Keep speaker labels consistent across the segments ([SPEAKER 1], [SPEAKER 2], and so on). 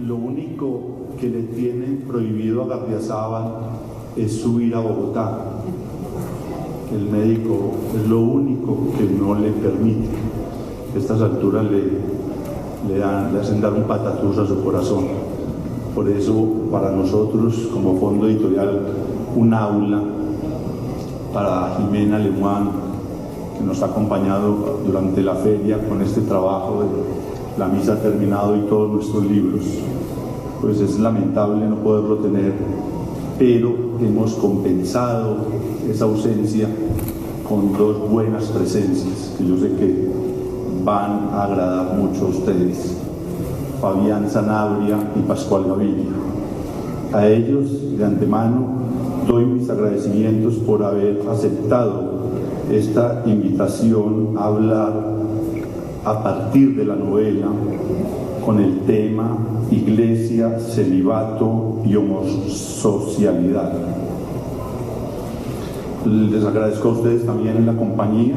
[SPEAKER 1] Lo único que le tienen prohibido a Gardiazabal es subir a Bogotá. El médico es lo único que no le permite. A estas alturas le hacen dar un patatús a su corazón. Por eso, para nosotros, como fondo editorial, un aula para Jimena Lemuán, que nos ha acompañado durante la feria con este trabajo de La Misa ha terminado y todos nuestros libros. Pues es lamentable no poderlo tener, pero hemos compensado esa ausencia con dos buenas presencias que yo sé que van a agradar mucho a ustedes: Fabián Sanabria y Pascual Gaviria. A ellos, de antemano, doy mis agradecimientos por haber aceptado esta invitación a hablar a partir de la novela con el tema Iglesia, Celibato y Homosocialidad. Les agradezco a ustedes también la compañía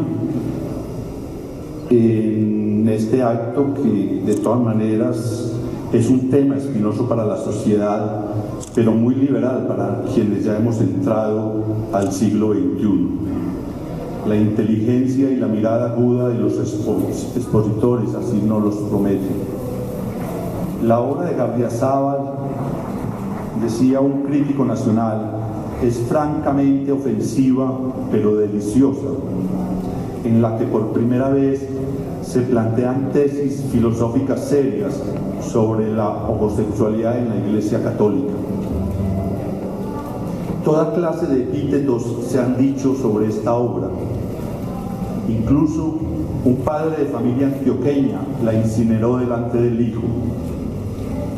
[SPEAKER 1] en este acto que de todas maneras es un tema espinoso para la sociedad, pero muy liberal para quienes ya hemos entrado al siglo XXI. La inteligencia y la mirada aguda de los expositores así nos los prometen. La obra de Gardiazabal, decía un crítico nacional, es francamente ofensiva pero deliciosa, en la que por primera vez se plantean tesis filosóficas serias sobre la homosexualidad en la Iglesia Católica. Toda clase de epítetos se han dicho sobre esta obra. Incluso un padre de familia antioqueña la incineró delante del hijo.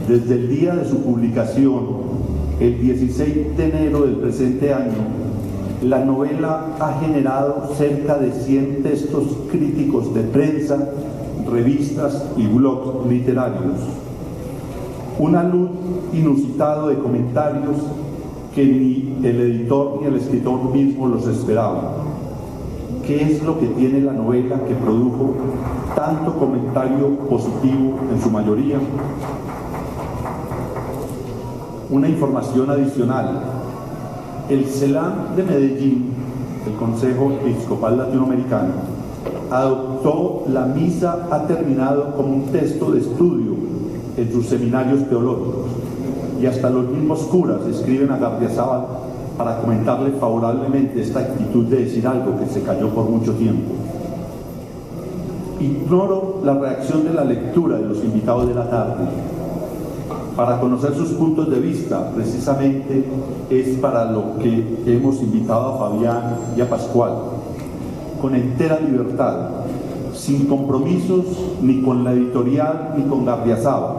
[SPEAKER 1] Desde el día de su publicación, el 16 de enero del presente año, la novela ha generado cerca de 100 textos críticos de prensa, revistas y blogs literarios. Un alud inusitado de comentarios que ni el editor ni el escritor mismo los esperaban. ¿Qué es lo que tiene la novela que produjo tanto comentario positivo en su mayoría? Una información adicional: el CELAM de Medellín, el Consejo Episcopal Latinoamericano, adoptó La Misa ha terminado como un texto de estudio en sus seminarios teológicos, y hasta los mismos curas escriben a Gardiazabal para comentarle favorablemente esta actitud de decir algo que se cayó por mucho tiempo. Ignoro la reacción de la lectura de los invitados de la tarde. Para conocer sus puntos de vista, precisamente es para lo que hemos invitado a Fabián y a Pascual, con entera libertad, sin compromisos ni con la editorial ni con Gardiazabal.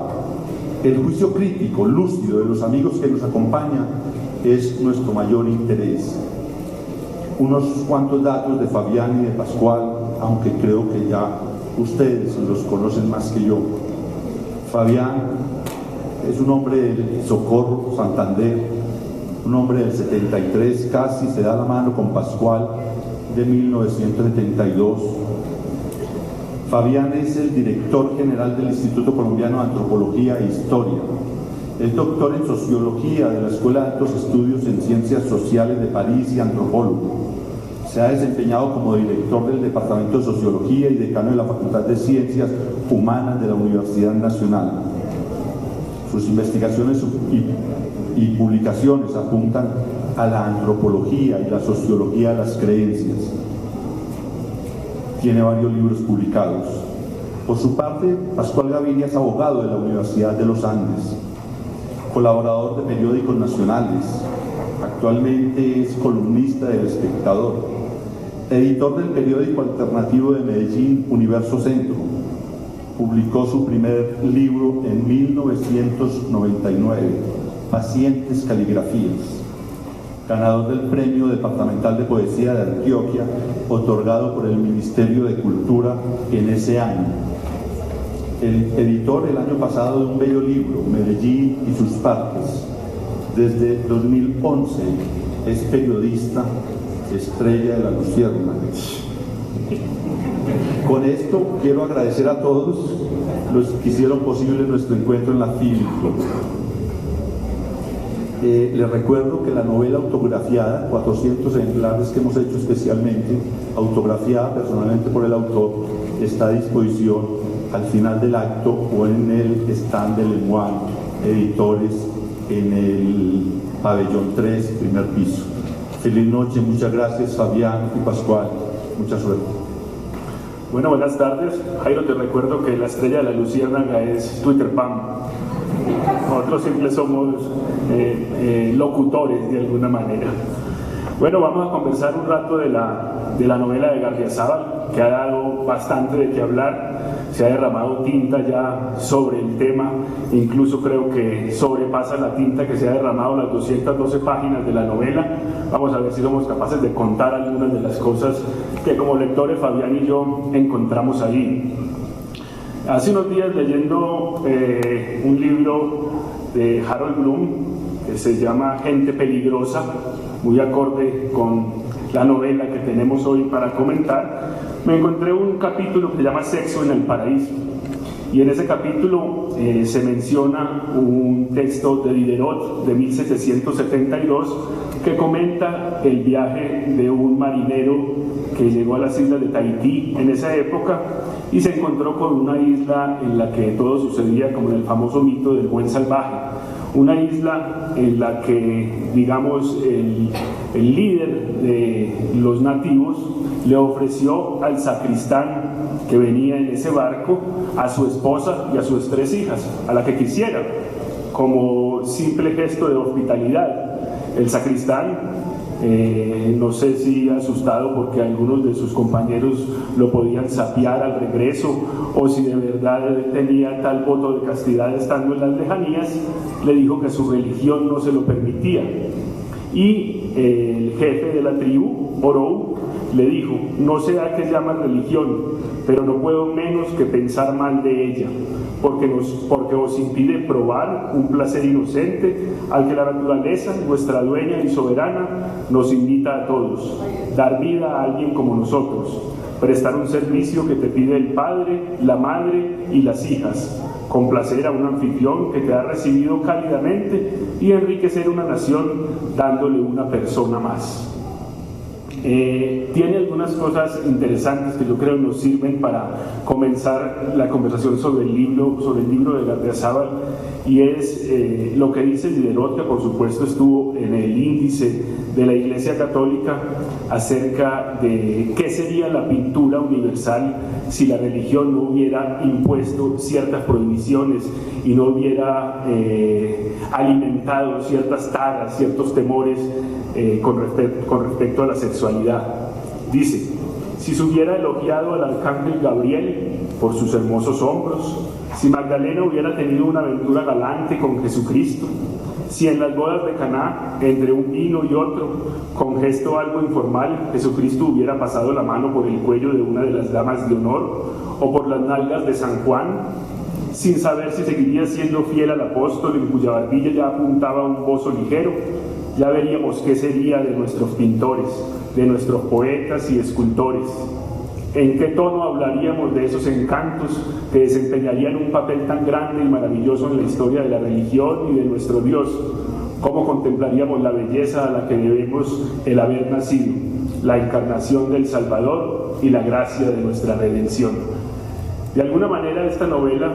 [SPEAKER 1] El juicio crítico, lúcido de los amigos que nos acompañan es nuestro mayor interés. Unos cuantos datos de Fabián y de Pascual, aunque creo que ya ustedes los conocen más que yo. Fabián es un hombre del Socorro, Santander, un hombre del 73, casi se da la mano con Pascual, de 1972. Fabián es el director general del Instituto Colombiano de Antropología e Historia. Es doctor en Sociología de la Escuela de Altos Estudios en Ciencias Sociales de París y antropólogo. Se ha desempeñado como director del Departamento de Sociología y decano de la Facultad de Ciencias Humanas de la Universidad Nacional. Sus investigaciones y publicaciones apuntan a la antropología y la sociología de las creencias. Tiene varios libros publicados. Por su parte, Pascual Gaviria es abogado de la Universidad de los Andes, colaborador de periódicos nacionales, actualmente es columnista del Espectador, editor del periódico alternativo de Medellín, Universo Centro. Publicó su primer libro en 1999, Pacientes Caligrafías, ganador del Premio Departamental de Poesía de Antioquia, otorgado por el Ministerio de Cultura en ese año. El editor el año pasado de un bello libro, Medellín y sus parques. Desde 2011 es periodista, estrella de La Luciérnaga. Con esto quiero agradecer a todos los que hicieron posible nuestro encuentro en la FIL. Les recuerdo que la novela autografiada, 400 ejemplares que hemos hecho especialmente, autografiada personalmente por el autor, está a disposición al final del acto o en el stand de Lemoine Editores en el pabellón 3, primer piso. Feliz noche, muchas gracias Fabián y Pascual, mucha suerte.
[SPEAKER 2] Bueno, buenas tardes. Jairo, te recuerdo que la estrella de la luciérnaga es Twitter Pam. Nosotros siempre somos locutores de alguna manera. Bueno, vamos a conversar un rato de la novela de Gardiazabal, que ha dado bastante de qué hablar. Se ha derramado tinta ya sobre el tema, incluso creo que sobrepasa la tinta que se ha derramado las 212 páginas de la novela. Vamos a ver si somos capaces de contar algunas de las cosas que como lectores Fabián y yo encontramos ahí. Hace unos días leyendo un libro de Harold Bloom que se llama Gente Peligrosa, muy acorde con la novela que tenemos hoy para comentar, me encontré un capítulo que se llama Sexo en el Paraíso. Y en ese capítulo se menciona un texto de Diderot de 1772 que comenta el viaje de un marinero que llegó a las islas de Tahití en esa época y se encontró con una isla en la que todo sucedía como en el famoso mito del buen salvaje. Una isla en la que, digamos, el líder de los nativos le ofreció al sacristán que venía en ese barco a su esposa y a sus 3 hijas, a la que quisiera, como simple gesto de hospitalidad. El sacristán, no sé si asustado porque algunos de sus compañeros lo podían sapear al regreso o si de verdad tenía tal voto de castidad estando en las lejanías, le dijo que su religión no se lo permitía. Y el jefe de la tribu, Orou, le dijo: no sé a qué llaman religión, pero no puedo menos que pensar mal de ella, porque os impide probar un placer inocente al que la naturaleza, nuestra dueña y soberana, nos invita a todos: dar vida a alguien como nosotros, prestar un servicio que te pide el padre, la madre y las hijas, complacer a un anfitrión que te ha recibido cálidamente y enriquecer una nación dándole una persona más. Tiene algunas cosas interesantes que yo creo nos sirven para comenzar la conversación sobre el libro de Gardiazabal, y es lo que dice Diderot, que por supuesto estuvo en el índice de la Iglesia Católica, acerca de qué sería la pintura universal si la religión no hubiera impuesto ciertas prohibiciones y no hubiera alimentado ciertas taras, ciertos temores con respecto a la sexualidad. Dice: si se hubiera elogiado al arcángel Gabriel por sus hermosos hombros, si Magdalena hubiera tenido una aventura galante con Jesucristo, si en las bodas de Caná, entre un vino y otro, con gesto algo informal, Jesucristo hubiera pasado la mano por el cuello de una de las damas de honor o por las nalgas de San Juan, sin saber si seguiría siendo fiel al apóstol en cuya barbilla ya apuntaba un bozo ligero, ya veríamos qué sería de nuestros pintores, de nuestros poetas y escultores. ¿En qué tono hablaríamos de esos encantos que desempeñarían un papel tan grande y maravilloso en la historia de la religión y de nuestro Dios? ¿Cómo contemplaríamos la belleza a la que debemos el haber nacido, la encarnación del Salvador y la gracia de nuestra redención? De alguna manera esta novela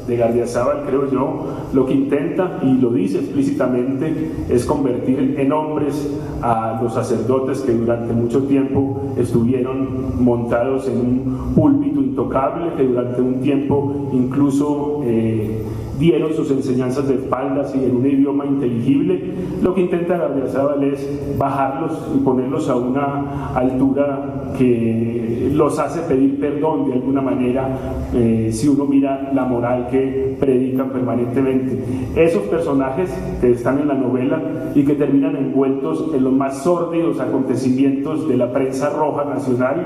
[SPEAKER 2] de Gardiazabal, creo yo, lo que intenta, y lo dice explícitamente, es convertir en hombres a los sacerdotes que durante mucho tiempo estuvieron montados en un púlpito intocable, que durante un tiempo incluso dieron sus enseñanzas de espaldas y en un idioma inteligible. Lo que intenta Gardiazabal es bajarlos y ponerlos a una altura que los hace pedir perdón de alguna manera, si uno mira la moral que predican permanentemente. Esos personajes que están en la novela y que terminan envueltos en los más sórdidos acontecimientos de la prensa roja nacional,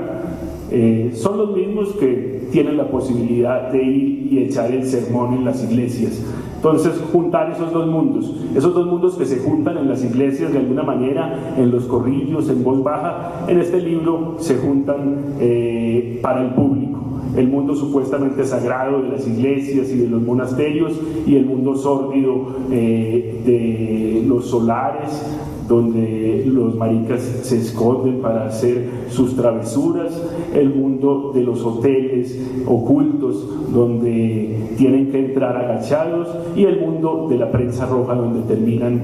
[SPEAKER 2] son los mismos que tienen la posibilidad de ir y echar el sermón en las iglesias. Entonces, juntar esos dos mundos que se juntan en las iglesias de alguna manera, en los corrillos, en voz baja, en este libro se juntan para el público. El mundo supuestamente sagrado de las iglesias y de los monasterios, y el mundo sórdido de los solares, donde los maricas se esconden para hacer sus travesuras, el mundo de los hoteles ocultos, donde tienen que entrar agachados, y el mundo de la prensa roja, donde terminan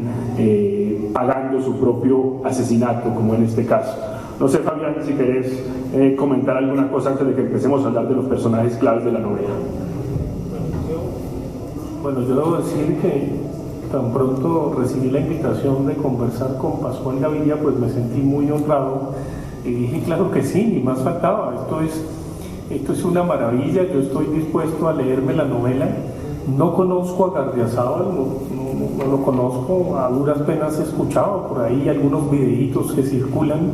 [SPEAKER 2] pagando su propio asesinato, como en este caso. No sé, Fabián, si querés comentar alguna cosa antes de que empecemos a hablar de los personajes claves de la novela.
[SPEAKER 3] Bueno, yo debo decir que tan pronto recibí la invitación de conversar con Pascual Gaviria, pues me sentí muy honrado y dije, claro que sí, ni más faltaba, esto es una maravilla, yo estoy dispuesto a leerme la novela. No conozco a Gardiazabal, no lo conozco, a duras penas he escuchado por ahí algunos videitos que circulan,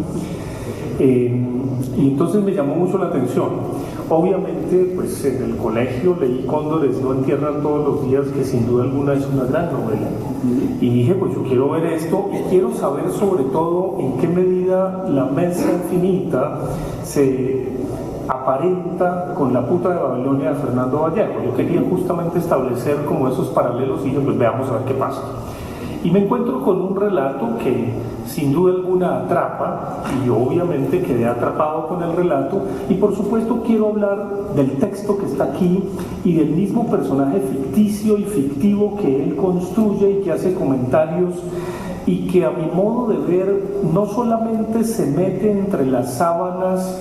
[SPEAKER 3] y entonces me llamó mucho la atención. Obviamente, pues en el colegio leí Cóndores no entierran todos los días, que sin duda alguna es una gran novela, y dije, pues yo quiero ver esto y quiero saber sobre todo en qué medida La Mesa Infinita se aparenta con La Puta de Babilonia de Fernando Vallejo. Yo quería justamente establecer como esos paralelos y dije, pues veamos a ver qué pasa. Y me encuentro con un relato que sin duda alguna atrapa, y yo obviamente quedé atrapado con el relato, y por supuesto quiero hablar del texto que está aquí y del mismo personaje ficticio y fictivo que él construye y que hace comentarios, y que a mi modo de ver no solamente se mete entre las sábanas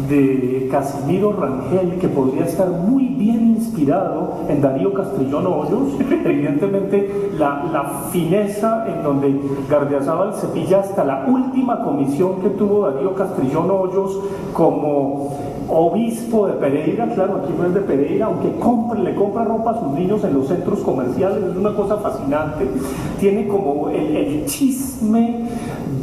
[SPEAKER 3] de Casimiro Rangel, que podría estar muy bien inspirado en Darío Castrillón Hoyos, evidentemente la fineza en donde Gardiazabal se pilla hasta la última comisión que tuvo Darío Castrillón Hoyos como obispo de Pereira, claro, aquí no es de Pereira, aunque le compra ropa a sus niños en los centros comerciales, es una cosa fascinante. Tiene como el chisme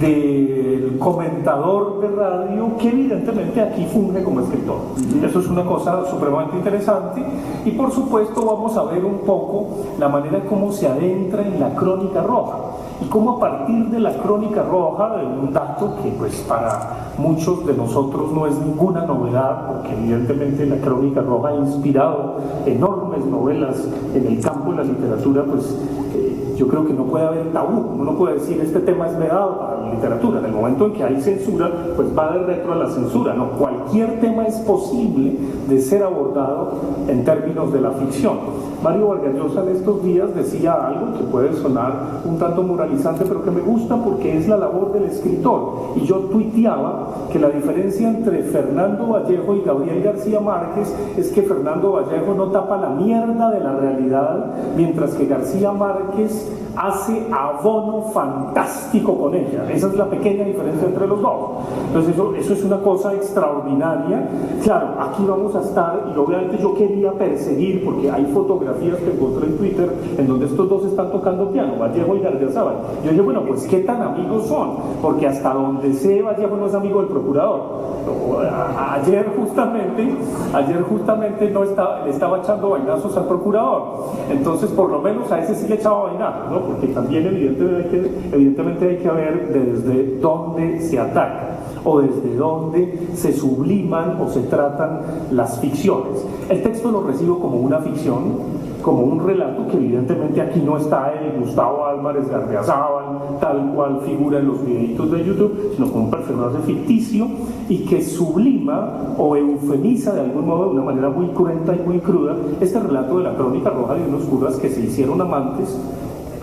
[SPEAKER 3] del comentador de radio, que evidentemente aquí funge como escritor. Eso es una cosa supremamente interesante, y por supuesto vamos a ver un poco la manera como se adentra en la Crónica Roja, y cómo a partir de la Crónica Roja, de un dato que pues para muchos de nosotros no es ninguna novedad, porque evidentemente la Crónica Roja ha inspirado enormes novelas en el campo de la literatura, pues yo creo que no puede haber tabú, uno no puede decir este tema es vedado para la literatura. En el momento en que hay censura, pues va de retro a la censura. No, cualquier tema es posible de ser abordado en términos de la ficción. Mario Vargas Llosa en estos días decía algo que puede sonar un tanto moralizante, pero que me gusta porque es la labor del escritor. Y yo tuiteaba que la diferencia entre Fernando Vallejo y Gabriel García Márquez es que Fernando Vallejo no tapa la mierda de la realidad, mientras que García Márquez hace abono fantástico con ella. Esa es la pequeña diferencia entre los dos. Entonces eso es una cosa extraordinaria. Claro, aquí vamos a estar, y obviamente yo quería perseguir, porque hay fotografías que encontré en Twitter en donde estos dos están tocando piano, Vallejo y Gardiazabal. Yo dije, bueno, pues ¿qué tan amigos son? Porque hasta donde sé, Vallejo no es amigo del procurador. Ayer justamente le estaba echando vainazos al procurador. Entonces, por lo menos a ese sí le echaba vainazos, ¿no? Porque también evidentemente hay que ver desde dónde se ataca, o desde dónde se subliman o se tratan las ficciones. El texto lo recibo como una ficción, como un relato que evidentemente aquí no está el Gustavo Álvarez Gardiazabal, tal cual figura en los videitos de YouTube, sino como un personaje ficticio y que sublima o eufemiza de algún modo, de una manera muy cruenta y muy cruda, este relato de la Crónica Roja de unos curas que se hicieron amantes.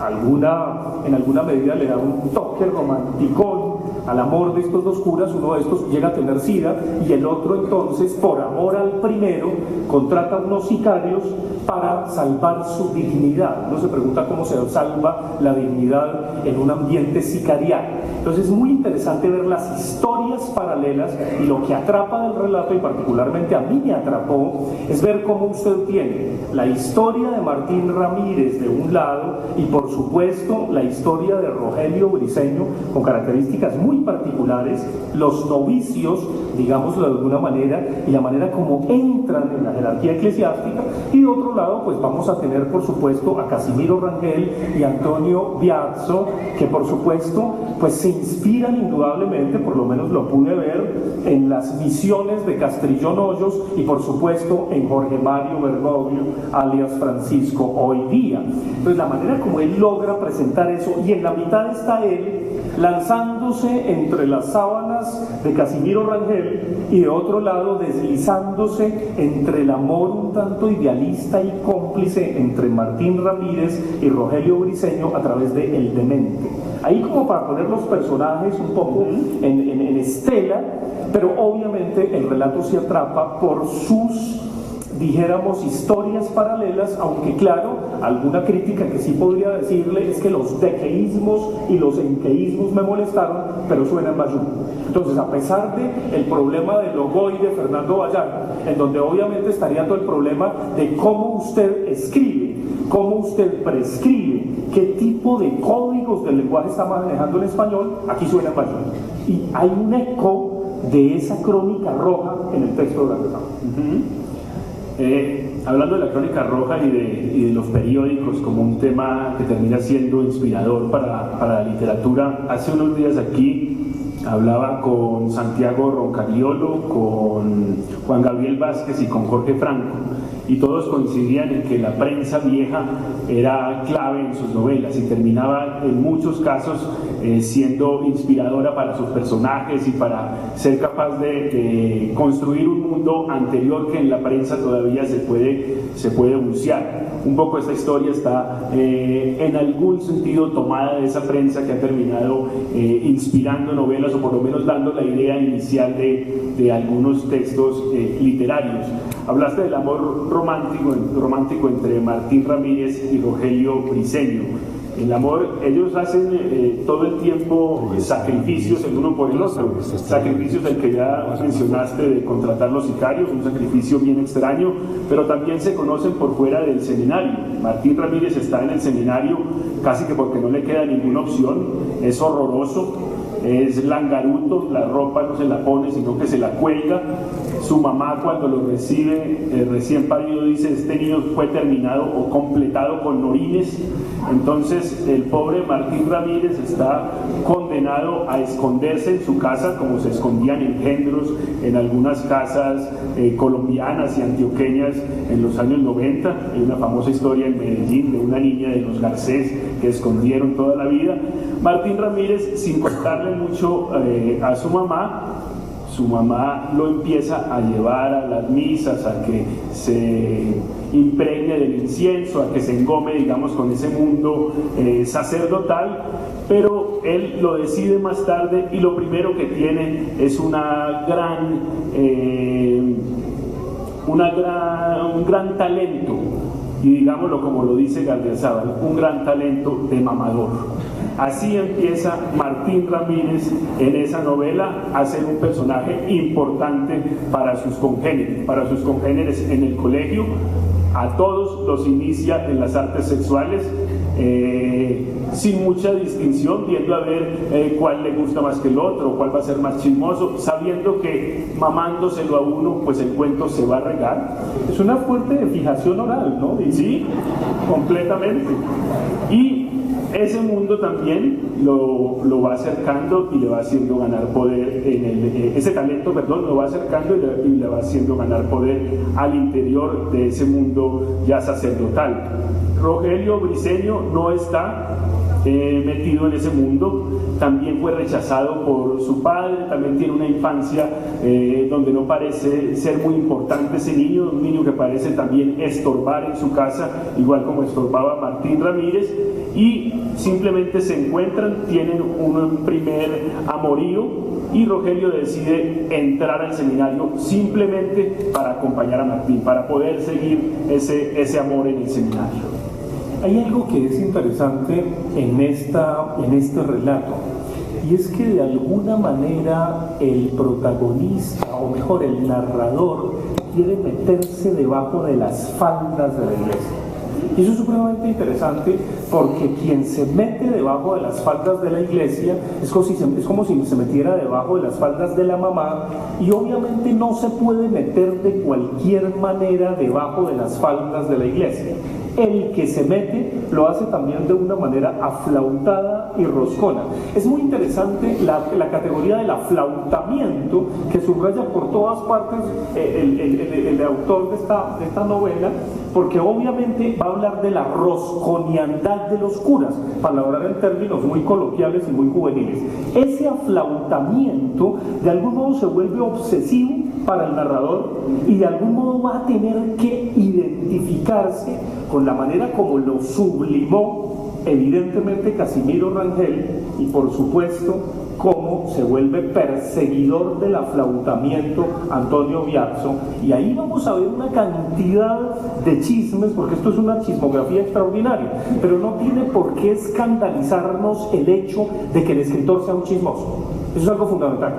[SPEAKER 3] En alguna medida le da un toque romántico al amor de estos dos curas. Uno de estos llega a tener sida y el otro entonces, por amor al primero, contrata a unos sicarios para salvar su dignidad. Uno se pregunta cómo se salva la dignidad en un ambiente sicarial. Entonces es muy interesante ver las historias paralelas, y lo que atrapa del relato, y particularmente a mí me atrapó, es ver cómo usted tiene la historia de Martín Ramírez de un lado y por supuesto la historia de Rogelio Briceño, con características muy muy particulares, los novicios, digámoslo de alguna manera, y la manera como entran en la jerarquía eclesiástica, y de otro lado pues vamos a tener por supuesto a Casimiro Rangel y Antonio Biazzo, que por supuesto pues se inspiran indudablemente, por lo menos lo pude ver, en las misiones de Castrillón Hoyos y por supuesto en Jorge Mario Bergoglio, alias Francisco hoy día. Entonces la manera como él logra presentar eso, y en la mitad está él lanzándose entre las sábanas de Casimiro Rangel y de otro lado deslizándose entre el amor un tanto idealista y cómplice entre Martín Ramírez y Rogelio Briceño a través de El Demente. Ahí como para poner los personajes un poco en estela, pero obviamente el relato se atrapa por sus, dijéramos, historias paralelas, aunque claro, alguna crítica que sí podría decirle es que los dequeísmos y los enqueísmos me molestaron, pero suenan Bayún. Entonces, a pesar de el problema del Logoy de Fernando Bayán, en donde obviamente estaría todo el problema de cómo usted escribe, cómo usted prescribe, qué tipo de códigos del lenguaje está manejando en español, aquí suena Bayún. Y hay un eco de esa crónica roja en el texto de Gardiazabal.
[SPEAKER 2] Hablando de la crónica roja y de los periódicos como un tema que termina siendo inspirador para la literatura, hace unos días aquí hablaba con Santiago Roncariolo, con Juan Gabriel Vázquez y con Jorge Franco, y todos coincidían en que la prensa vieja era clave en sus novelas y terminaba en muchos casos siendo inspiradora para sus personajes y para ser capaz de construir un mundo anterior que en la prensa todavía se puede bucear. Un poco esta historia está en algún sentido tomada de esa prensa que ha terminado inspirando novelas, o por lo menos dando la idea inicial de algunos textos literarios. Hablaste del amor romántico entre Martín Ramírez y Rogelio Briceño. El amor, ellos hacen todo el tiempo sacrificios el uno por el otro, sacrificios del que ya mencionaste de contratar los sicarios, un sacrificio bien extraño, pero también se conocen por fuera del seminario. Martín Ramírez está en el seminario casi que porque no le queda ninguna opción, es horroroso, es langaruto, la ropa no se la pone sino que se la cuelga. Su mamá cuando lo recibe recién parido dice: este niño fue terminado o completado con orines. Entonces el pobre Martín Ramírez está condenado a esconderse en su casa como se escondían engendros en algunas casas colombianas y antioqueñas en los años 90. Hay una famosa historia en Medellín de una niña de los Garcés que escondieron toda la vida. Martín Ramírez, sin contarle mucho a su mamá lo empieza a llevar a las misas, a que se impregne del incienso, a que se engome, digamos, con ese mundo sacerdotal, pero él lo decide más tarde y lo primero que tiene es un gran talento, y digámoslo como lo dice Gardiazabal, un gran talento de mamador. Así empieza Martín Ramírez en esa novela a ser un personaje importante para sus congéneres en el colegio. A todos los inicia en las artes sexuales, sin mucha distinción, viendo a ver cuál le gusta más que el otro, cuál va a ser más chismoso, sabiendo que mamándoselo a uno, pues el cuento se va a regar.
[SPEAKER 3] Es una fuerte fijación oral, ¿no?
[SPEAKER 2] Sí, completamente. Y ese mundo también lo va acercando y le va haciendo ganar poder ese talento, lo va acercando y le va haciendo ganar poder al interior de ese mundo ya sacerdotal. Rogelio Briceño no está metido en ese mundo, también fue rechazado por su padre, también tiene una infancia donde no parece ser muy importante ese niño, un niño que parece también estorbar en su casa, igual como estorbaba Martín Ramírez, y simplemente se encuentran, tienen un primer amorío, y Rogelio decide entrar al seminario simplemente para acompañar a Martín, para poder seguir ese amor en el seminario.
[SPEAKER 3] Hay algo que es interesante en este relato, y es que de alguna manera el protagonista, o mejor el narrador, quiere meterse debajo de las faldas de la iglesia. Y eso es supremamente interesante porque quien se mete debajo de las faldas de la iglesia es como si se metiera debajo de las faldas de la mamá, y obviamente no se puede meter de cualquier manera debajo de las faldas de la iglesia. El que se mete lo hace también de una manera aflautada y roscona. Es muy interesante la categoría del aflautamiento que subraya por todas partes el autor de esta novela, porque obviamente va a hablar de la rosconiandad de los curas, para hablar en términos muy coloquiales y muy juveniles. Ese aflautamiento de algún modo se vuelve obsesivo para el narrador y de algún modo va a tener que identificarse con la manera como lo sublimó evidentemente Casimiro Rangel, y por supuesto cómo se vuelve perseguidor del aflautamiento Antonio Biazzo. Y ahí vamos a ver una cantidad de chismes, porque esto es una chismografía extraordinaria, pero no tiene por qué escandalizarnos el hecho de que el escritor sea un chismoso. Eso es algo fundamental.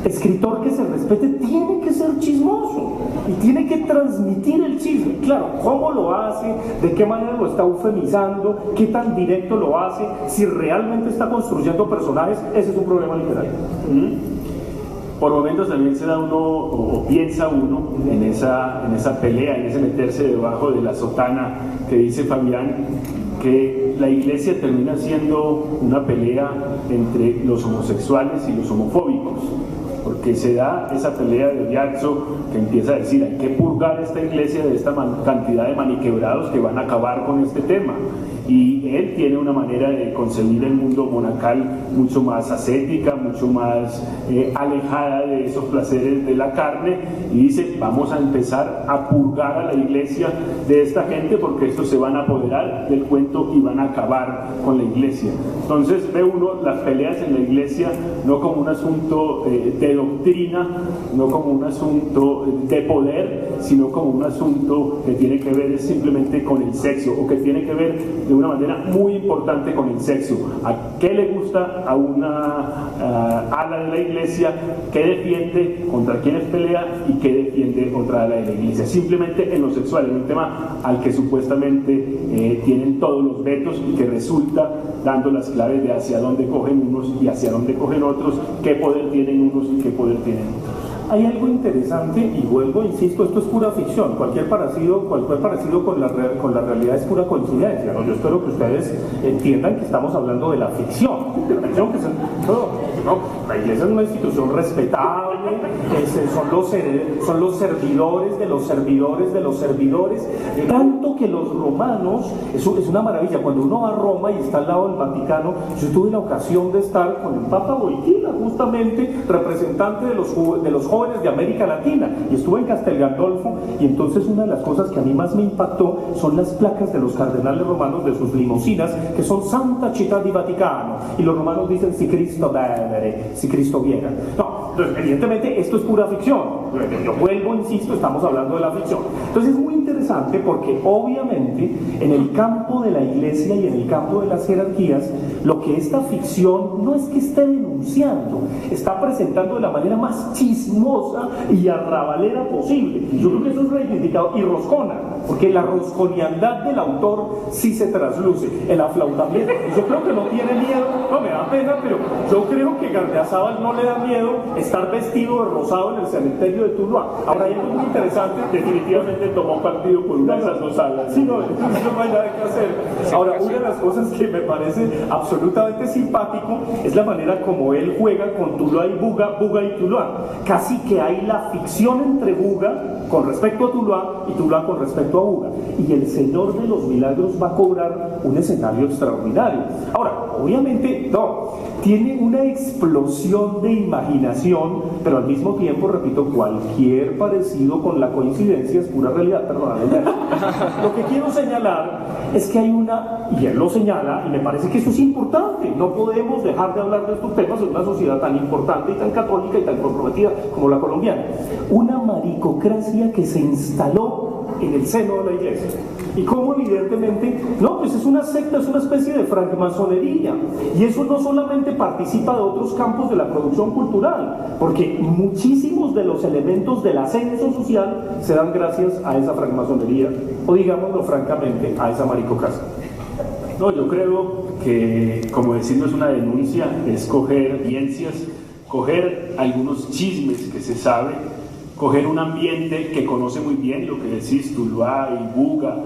[SPEAKER 3] Escritor que se respete tiene que ser chismoso y tiene que transmitir el chisme. Claro, ¿cómo lo hace? ¿De qué manera lo está eufemizando? ¿Qué tan directo lo hace? Si realmente está construyendo personajes, ese es un problema literario.
[SPEAKER 2] Por momentos también se da uno, o piensa uno, en esa pelea, en ese meterse debajo de la sotana que dice Fabián, que la iglesia termina siendo una pelea entre los homosexuales y los homofóbicos, porque se da esa pelea de Biazzo que empieza a decir: hay que purgar esta iglesia de esta cantidad de maniquebrados que van a acabar con este tema. Y él tiene una manera de concebir el mundo monacal mucho más ascética, mucho más alejada de esos placeres de la carne, y dice: vamos a empezar a purgar a la iglesia de esta gente, porque estos se van a apoderar del cuento y van a acabar con la iglesia. Entonces ve uno las peleas en la iglesia no como un asunto de doctrina, no como un asunto de poder, sino como un asunto que tiene que ver simplemente con el sexo, o que tiene que ver de una manera muy importante con el sexo. ¿A qué le gusta a una ala de la iglesia? ¿Qué defiende? ¿Contra quiénes pelea? ¿Y qué defiende otra ala de la iglesia? Simplemente en lo sexual, en un tema al que supuestamente tienen todos los vetos, y que resulta dando las claves de hacia dónde cogen unos y hacia dónde cogen otros, qué poder tienen unos y qué poder tienen otros.
[SPEAKER 3] Hay algo interesante, y vuelvo, insisto, esto es pura ficción. Cualquier parecido con la realidad es pura coincidencia, ¿no? Yo espero que ustedes entiendan que estamos hablando de la ficción, la iglesia es una institución respetable, son los servidores de los servidores de los servidores, tanto que los romanos, eso es una maravilla. Cuando uno va a Roma y está al lado del Vaticano, yo tuve la ocasión de estar con el Papa Wojtyla, justamente representante de los jóvenes de América Latina, y estuve en Castel Gandolfo, y entonces una de las cosas que a mí más me impactó son las placas de los cardenales romanos de sus limusinas, que son Santa Città di Vaticano, y los romanos dicen si Cristo bevere, si Cristo viera. No, entonces evidentemente esto es pura ficción. Yo vuelvo, insisto, estamos hablando de la ficción. Entonces es muy interesante porque obviamente en el campo de la iglesia y en el campo de las jerarquías, lo que esta ficción no es que esté denunciando, está presentando de la manera más chismosa y arrabalera posible. Yo creo que eso es reivindicado, y roscona, porque la rosconiandad del autor sí se trasluce, el aflautamiento. Yo creo que no tiene miedo, no me da pena, pero yo creo que Gardiazabal no le da miedo estar vestido de rosado en el cementerio de Tuluá. Ahora hay algo muy interesante.
[SPEAKER 2] Definitivamente tomó partido por una de esas dos alas.
[SPEAKER 3] Sí, no hay nada que hacer. Ahora, una de las cosas que me parece absolutamente simpático es la manera como él juega con Tuluá y Buga y Tuluá. Casi que hay la ficción entre Buga con respecto a Tuluá y Tuluá con respecto a Buga. Y el Señor de los Milagros va a cobrar un escenario extraordinario. Ahora, obviamente, tiene una explosión de imaginación, pero al mismo tiempo, repito, cualquier parecido con la coincidencia es pura realidad. Perdóname. Lo que quiero señalar es que hay y él lo señala, y me parece que eso es importante. No podemos dejar de hablar de estos temas en una sociedad tan importante y tan católica y tan comprometida como la colombiana. Una maricocracia que se instaló en el seno de la iglesia. Y como evidentemente, no, pues es una secta, es una especie de francmasonería. Y eso no solamente participa de otros campos de la producción cultural, porque muchísimos de los elementos del ascenso social se dan gracias a esa francmasonería, o digámoslo francamente, a esa maricocasa.
[SPEAKER 2] No, yo creo que, como decir, no es una denuncia, es coger evidencias, coger algunos chismes que se sabe, coger un ambiente que conoce muy bien, lo que decís, Tuluá y Buga,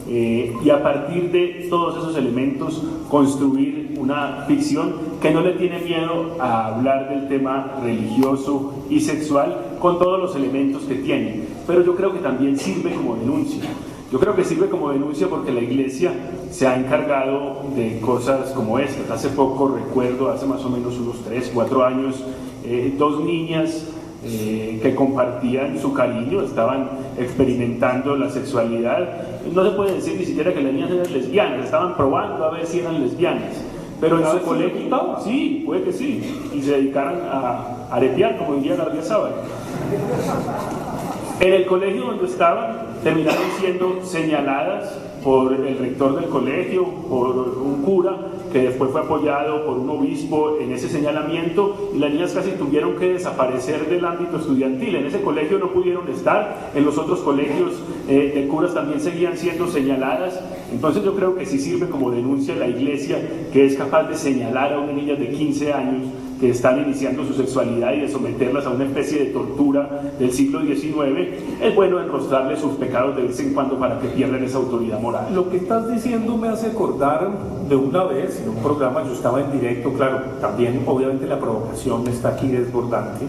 [SPEAKER 2] y a partir de todos esos elementos construir una ficción que no le tiene miedo a hablar del tema religioso y sexual con todos los elementos que tiene, pero yo creo que también sirve como denuncia. Yo creo que sirve como denuncia porque la iglesia se ha encargado de cosas como estas. Hace poco recuerdo, hace más o menos unos 3, 4 años, 2 niñas que compartían su cariño, estaban experimentando la sexualidad. No se puede decir ni siquiera que las niñas eran lesbianas, estaban probando a ver si eran lesbianas. Pero en su colegio, sí, puede que sí, y se dedicaran a aretear, como diría Gardiazabal. En el colegio donde estaban, terminaron siendo señaladas por el rector del colegio, por un cura, que después fue apoyado por un obispo en ese señalamiento, y las niñas casi tuvieron que desaparecer del ámbito estudiantil. En ese colegio no pudieron estar, en los otros colegios de curas también seguían siendo señaladas. Entonces yo creo que sí sirve como denuncia la iglesia, que es capaz de señalar a unas niñas de 15 años que están iniciando su sexualidad y de someterlas a una especie de tortura del siglo XIX. Es bueno enrostrarles sus pecados de vez en cuando para que pierdan esa autoridad moral.
[SPEAKER 3] Lo que estás diciendo me hace acordar de una vez en un programa, yo estaba en directo, claro, también obviamente la provocación está aquí desbordante.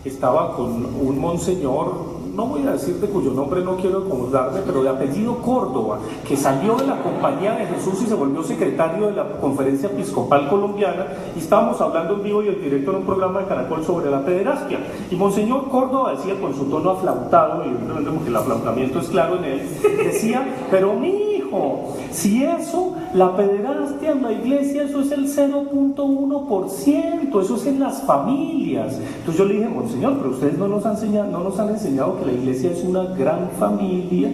[SPEAKER 3] Estaba con un monseñor, no voy a decir de cuyo nombre no quiero acordarme, pero de apellido Córdoba, que salió de la Compañía de Jesús y se volvió secretario de la Conferencia Episcopal Colombiana, y estábamos hablando en vivo y en directo en un programa de Caracol sobre la pederastia, y monseñor Córdoba decía con su tono aflautado, y evidentemente porque el aflautamiento es claro en él, decía, pero mi hijo, si eso, la pederastia en la iglesia, eso es el 0.1%, eso es en las familias. Entonces yo le dije, monseñor, pero ustedes no nos han enseñado que la iglesia es una gran familia,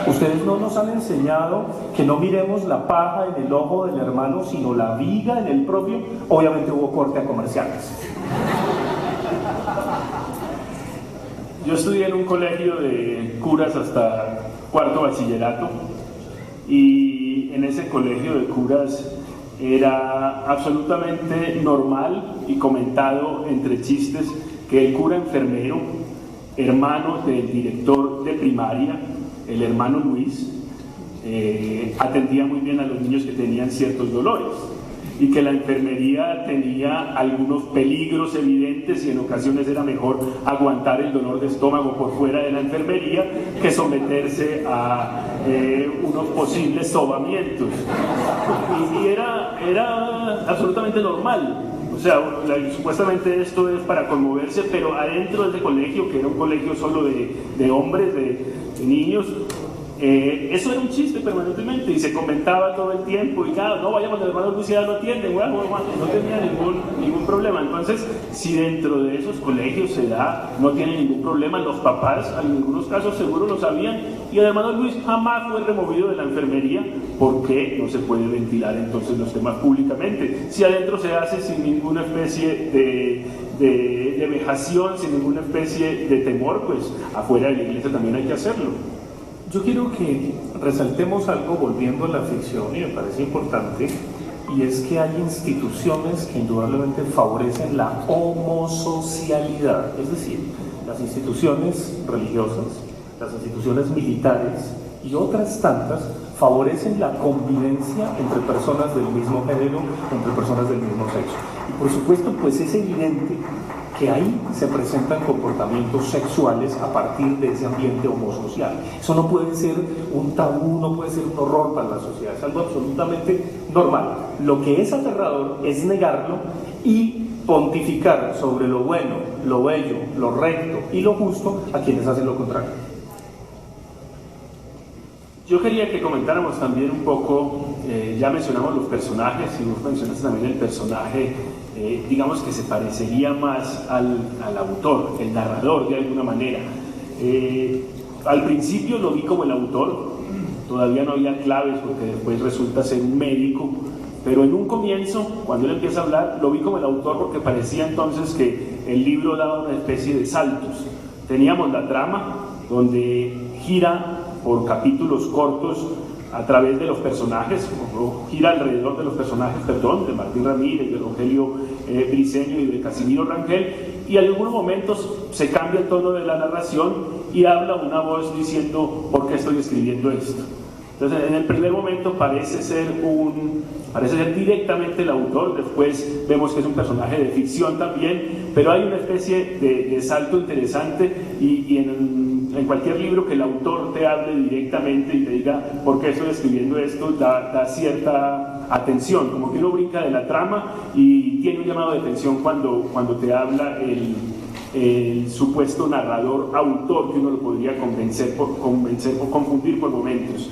[SPEAKER 3] ustedes no nos han enseñado que no miremos la paja en el ojo del hermano, sino la viga en el propio. Obviamente hubo corte a comerciales.
[SPEAKER 2] Yo estudié en un colegio de curas hasta 4º bachillerato, y en ese colegio de curas era absolutamente normal y comentado entre chistes que el cura enfermero, hermano del director de primaria, el hermano Luis, atendía muy bien a los niños que tenían ciertos dolores, y que la enfermería tenía algunos peligros evidentes y en ocasiones era mejor aguantar el dolor de estómago por fuera de la enfermería que someterse a unos posibles sobamientos. Y era absolutamente normal. O sea, supuestamente esto es para conmoverse, pero adentro de ese colegio, que era un colegio solo de hombres, de niños, eso era un chiste permanentemente y se comentaba todo el tiempo, y claro, no vayamos, el hermano Luis ya lo atiende, bueno, no tenía ningún problema. Entonces, si dentro de esos colegios se da, no tiene ningún problema. Los papás, en algunos casos seguro lo sabían, y el hermano Luis jamás fue removido de la enfermería. ¿Por qué no se puede ventilar entonces los temas públicamente? Si adentro se hace sin ninguna especie de vejación, sin ninguna especie de temor, pues afuera de la iglesia también hay que hacerlo.
[SPEAKER 3] Yo quiero que resaltemos algo volviendo a la ficción, y me parece importante, y es que hay instituciones que indudablemente favorecen la homosocialidad, es decir, las instituciones religiosas, las instituciones militares y otras tantas favorecen la convivencia entre personas del mismo género, entre personas del mismo sexo. Y por supuesto, pues es evidente que ahí se presentan comportamientos sexuales a partir de ese ambiente homosocial. Eso no puede ser un tabú, no puede ser un horror para la sociedad, es algo absolutamente normal. Lo que es aterrador es negarlo y pontificar sobre lo bueno, lo bello, lo recto y lo justo a quienes hacen lo contrario.
[SPEAKER 2] Yo quería que comentáramos también un poco, ya mencionamos los personajes, y vos mencionaste también el personaje, digamos que se parecería más al autor, el narrador de alguna manera. al principio lo vi como el autor, todavía no había claves porque después resulta ser un médico, pero en un comienzo, cuando él empieza a hablar, lo vi como el autor porque parecía entonces que el libro daba una especie de saltos. Teníamos la trama, donde gira por capítulos cortos a través de los personajes, o gira alrededor de los personajes, de Martín Ramírez, de Rogelio Briceño y de Casimiro Rangel, y en algunos momentos se cambia el tono de la narración y habla una voz diciendo ¿por qué estoy escribiendo esto? Entonces, en el primer momento parece ser directamente el autor, después vemos que es un personaje de ficción también, pero hay una especie de salto interesante y en cualquier libro que el autor te hable directamente y te diga por qué estoy escribiendo esto, da cierta atención, como que uno brinca de la trama y tiene un llamado de atención cuando te habla el supuesto narrador autor, que uno lo podría convencer o confundir por momentos.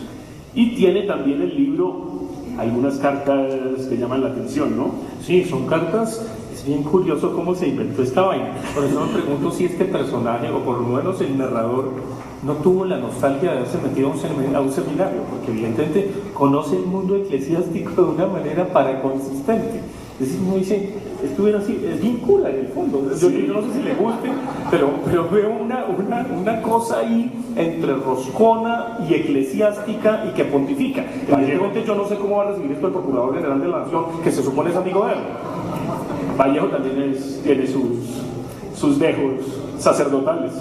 [SPEAKER 2] Y tiene también el libro algunas cartas que llaman la atención, ¿no?
[SPEAKER 3] Sí, son cartas. Es bien curioso cómo se inventó esta vaina. Por eso me pregunto si este personaje, o por lo menos el narrador, no tuvo la nostalgia de haberse metido a un seminario, porque evidentemente conoce el mundo eclesiástico de una manera paraconsistente. Es decir, uno dice, estuviera así, es bien cura en el fondo. Yo no sé si le guste, pero veo una cosa ahí entre roscona y eclesiástica y que pontifica. Evidentemente yo no sé cómo va a recibir esto el Procurador General de la Nación, que se supone es amigo de él.
[SPEAKER 2] Vallejo también tiene sus dejos sacerdotales.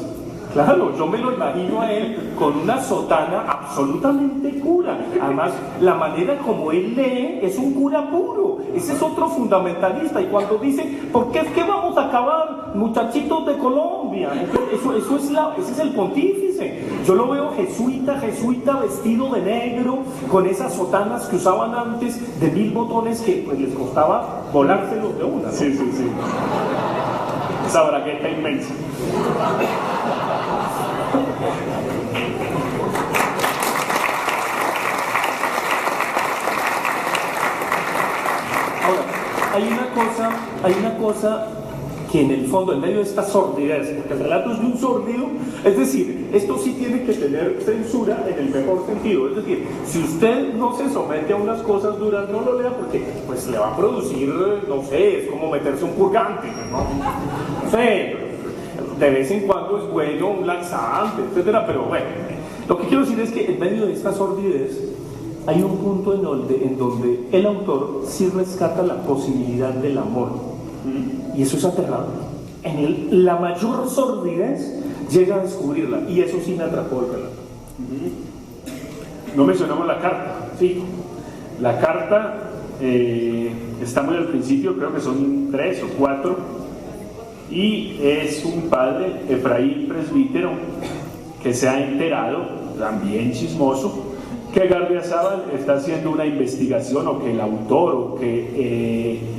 [SPEAKER 3] Claro, yo me lo imagino a él con una sotana absolutamente cura. Además, la manera como él lee es un cura puro. Ese es otro fundamentalista. Y cuando dice, ¿por qué es que vamos a acabar, muchachitos de Colombia? Ese es el pontífice. Yo lo veo jesuita vestido de negro, con esas sotanas que usaban antes de 1000 botones que pues les costaba volárselos de una, ¿no?
[SPEAKER 2] Sí. Esa bragueta inmensa.
[SPEAKER 3] Ahora, hay una cosa que en el fondo, en medio de esta sordidez, porque el relato es de un sordido, es decir, esto sí tiene que tener censura en el mejor sentido, es decir, si usted no se somete a unas cosas duras, no lo lea porque pues le va a producir, no sé, es como meterse un purgante, no sé, de vez en cuando es bueno un laxante, etcétera, pero bueno, lo que quiero decir es que en medio de esta sordidez hay un punto en donde el autor sí rescata la posibilidad del amor. Y eso es aterrador. La mayor sordidez llega a descubrirla, y eso sí me atrapó el relato.
[SPEAKER 2] No mencionamos la carta.
[SPEAKER 3] Sí.
[SPEAKER 2] La carta está muy al principio, creo que son 3 o 4, y es un padre, Efraín presbítero, que se ha enterado, también chismoso, que Gardiazabal está haciendo una investigación, o que el autor, o que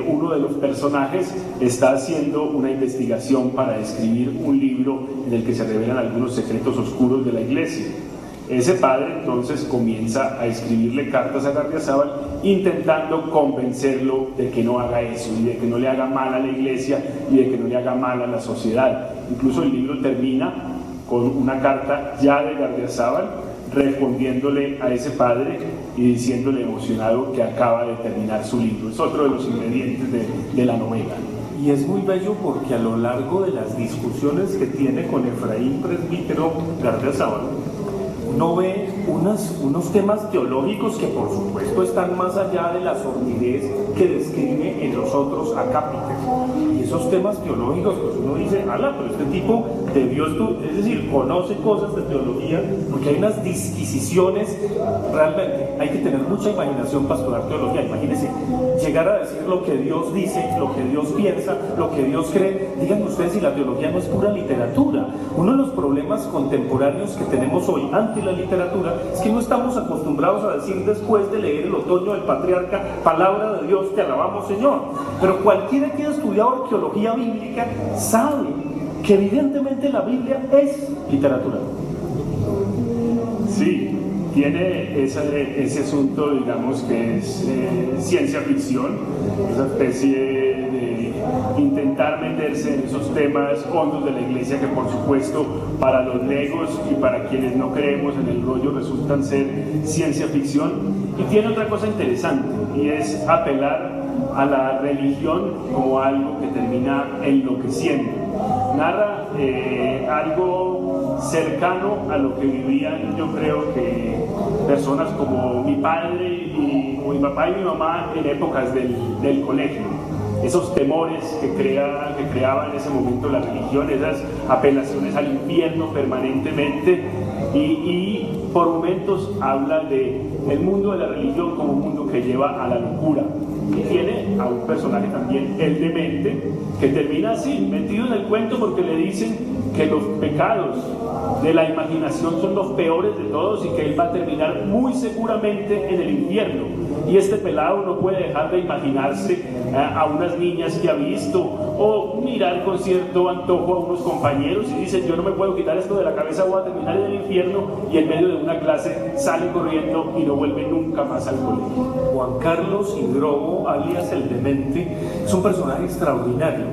[SPEAKER 2] uno de los personajes está haciendo una investigación para escribir un libro en el que se revelan algunos secretos oscuros de la iglesia. Ese padre entonces comienza a escribirle cartas a Gardiazabal intentando convencerlo de que no haga eso y de que no le haga mal a la iglesia y de que no le haga mal a la sociedad. Incluso el libro termina con una carta ya de Gardiazabal respondiéndole a ese padre y diciéndole emocionado que acaba de terminar su libro. Es otro de los ingredientes de la novela.
[SPEAKER 3] Y es muy bello porque a lo largo de las discusiones que tiene con Efraín presbítero Gardiazabal, uno ve unos temas teológicos que por supuesto están más allá de la sordidez que describe en los otros acápites. Y esos temas teológicos, pues uno dice, ala, pero este tipo debió es decir, conoce cosas de teología, porque hay unas disquisiciones, realmente hay que tener mucha imaginación para estudiar teología. Imagínense, llegar a decir lo que Dios dice, lo que Dios piensa, lo que Dios cree. Díganme ustedes si la teología no es pura literatura. Uno de los problemas contemporáneos que tenemos hoy ante la literatura es que no estamos acostumbrados a decir después de leer El otoño del patriarca, palabra de Dios, te alabamos Señor. Pero cualquiera que haya estudiado arqueología bíblica sabe que evidentemente la Biblia es literatura.
[SPEAKER 2] Sí, tiene ese asunto, digamos, que es ciencia ficción, esa especie de intentar meterse en esos temas hondos de la iglesia que, por supuesto, para los negos y para quienes no creemos en el rollo resultan ser ciencia ficción. Y tiene otra cosa interesante, y es apelar a la religión como algo que termina enloqueciendo. Narra algo cercano a lo que vivían, yo creo que personas como mi padre o mi papá y mi mamá en épocas del colegio. Esos temores que creaba en ese momento la religión, esas apelaciones al infierno permanentemente, y por momentos habla del mundo de la religión como un mundo que lleva a la locura. Y tiene a un personaje también, el demente, que termina así, metido en el cuento porque le dicen que los pecados de la imaginación son los peores de todos y que él va a terminar muy seguramente en el infierno. Y este pelado no puede dejar de imaginarse a unas niñas que ha visto o mirar con cierto antojo a unos compañeros y dice: yo no me puedo quitar esto de la cabeza, voy a terminar en el infierno, y en medio de una clase sale corriendo y no vuelve nunca más al colegio.
[SPEAKER 3] Juan Carlos Hidrobo, alias el Demente, es un personaje extraordinario.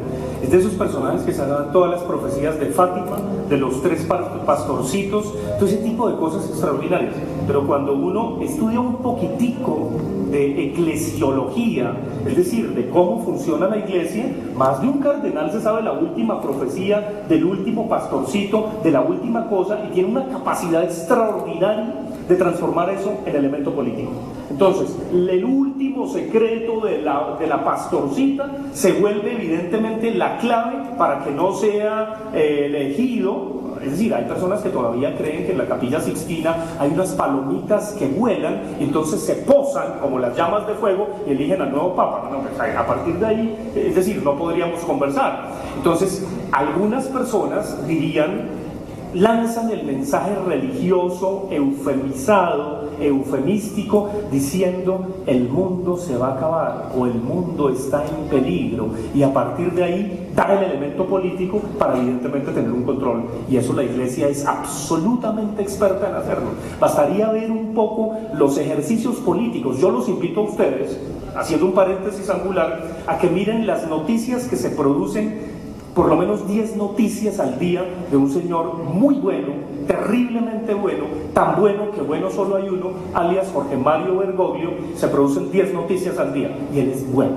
[SPEAKER 3] Es de esos personajes que se dan todas las profecías de Fátima, de los 3 pastorcitos, todo ese tipo de cosas extraordinarias. Pero cuando uno estudia un poquitico de eclesiología, es decir, de cómo funciona la iglesia, más de un cardenal se sabe la última profecía del último pastorcito, de la última cosa, y tiene una capacidad extraordinaria de transformar eso en elemento político. Entonces, el último secreto de la pastorcita se vuelve evidentemente la clave para que no sea elegido. Es decir, hay personas que todavía creen que en la Capilla Sixtina hay unas palomitas que vuelan y entonces se posan como las llamas de fuego y eligen al nuevo Papa. No, pues a partir de ahí, es decir, no podríamos conversar. Entonces, algunas personas dirían, lanzan el mensaje religioso eufemizado, eufemístico, diciendo: el mundo se va a acabar o el mundo está en peligro, y a partir de ahí da el elemento político para evidentemente tener un control, y eso la iglesia es absolutamente experta en hacerlo. Bastaría ver un poco los ejercicios políticos. Yo los invito a ustedes, haciendo un paréntesis angular, a que miren las noticias que se producen, por lo menos 10 noticias al día de un señor muy bueno, terriblemente bueno, tan bueno que bueno solo hay uno, alias Jorge Mario Bergoglio. Se producen 10 noticias al día y él es bueno,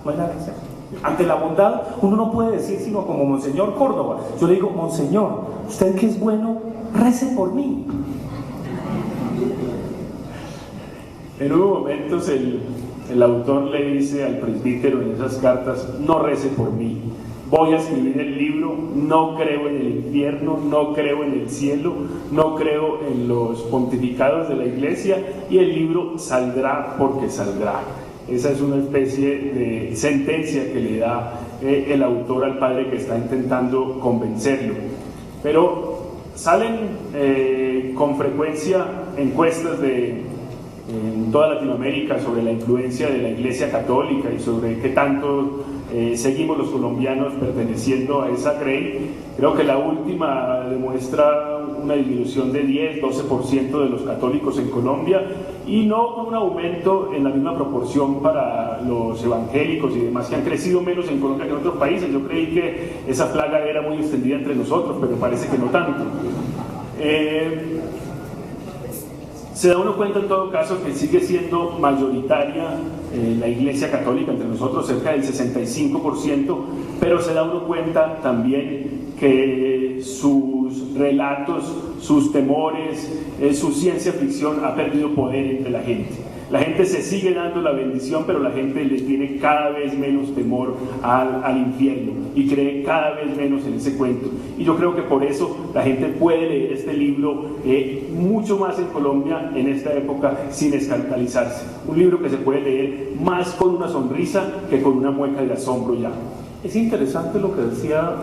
[SPEAKER 3] no hay nada que hacer. Ante la bondad uno no puede decir sino como Monseñor Córdoba. Yo le digo: Monseñor, usted que es bueno, rece por mí.
[SPEAKER 2] En unos momentos el autor le dice al presbítero en esas cartas: no rece por mí, voy a escribir el libro, no creo en el infierno, no creo en el cielo, no creo en los pontificados de la iglesia, y el libro saldrá porque saldrá. Esa es una especie de sentencia que le da el autor al padre que está intentando convencerlo. Pero salen con frecuencia encuestas en toda Latinoamérica sobre la influencia de la Iglesia Católica y sobre qué tanto seguimos los colombianos perteneciendo a esa grey. Creo que la última demuestra una disminución de 10-12% de los católicos en Colombia, y no con un aumento en la misma proporción para los evangélicos y demás, que han crecido menos en Colombia que en otros países. Yo creí que esa plaga era muy extendida entre nosotros, pero parece que no tanto. Se da uno cuenta en todo caso que sigue siendo mayoritaria la Iglesia Católica entre nosotros, cerca del 65%, pero se da uno cuenta también que sus relatos, sus temores, su ciencia ficción ha perdido poder entre la gente. La gente se sigue dando la bendición, pero la gente le tiene cada vez menos temor al infierno y cree cada vez menos en ese cuento. Y yo creo que por eso la gente puede leer este libro mucho más en Colombia en esta época sin escandalizarse. Un libro que se puede leer más con una sonrisa que con una mueca de asombro ya.
[SPEAKER 3] Es interesante lo que decía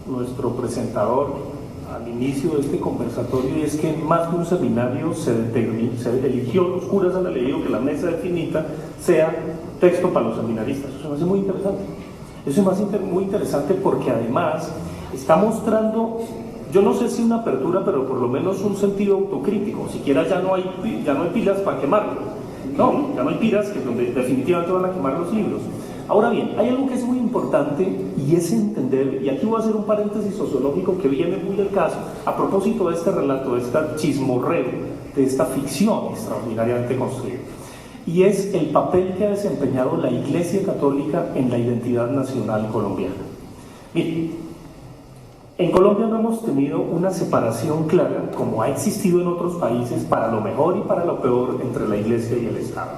[SPEAKER 3] nuestro presentador al inicio de este conversatorio, y es que más de un seminario se eligió, los curas han elegido que la mesa definita sea texto para los seminaristas. Eso me hace muy interesante. Eso es muy interesante porque además está mostrando yo no sé si una apertura, pero por lo menos un sentido autocrítico. Siquiera ya no hay pilas para quemarlo. No, ya no hay pilas que donde definitivamente van a quemar los libros. Ahora bien, hay algo que es muy importante y es entender, y aquí voy a hacer un paréntesis sociológico que viene muy del caso, a propósito de este relato, de esta chismorreo, de esta ficción extraordinariamente construida, y es el papel que ha desempeñado la Iglesia Católica en la identidad nacional colombiana. Miren, en Colombia no hemos tenido una separación clara, como ha existido en otros países, para lo mejor y para lo peor, entre la Iglesia y el Estado.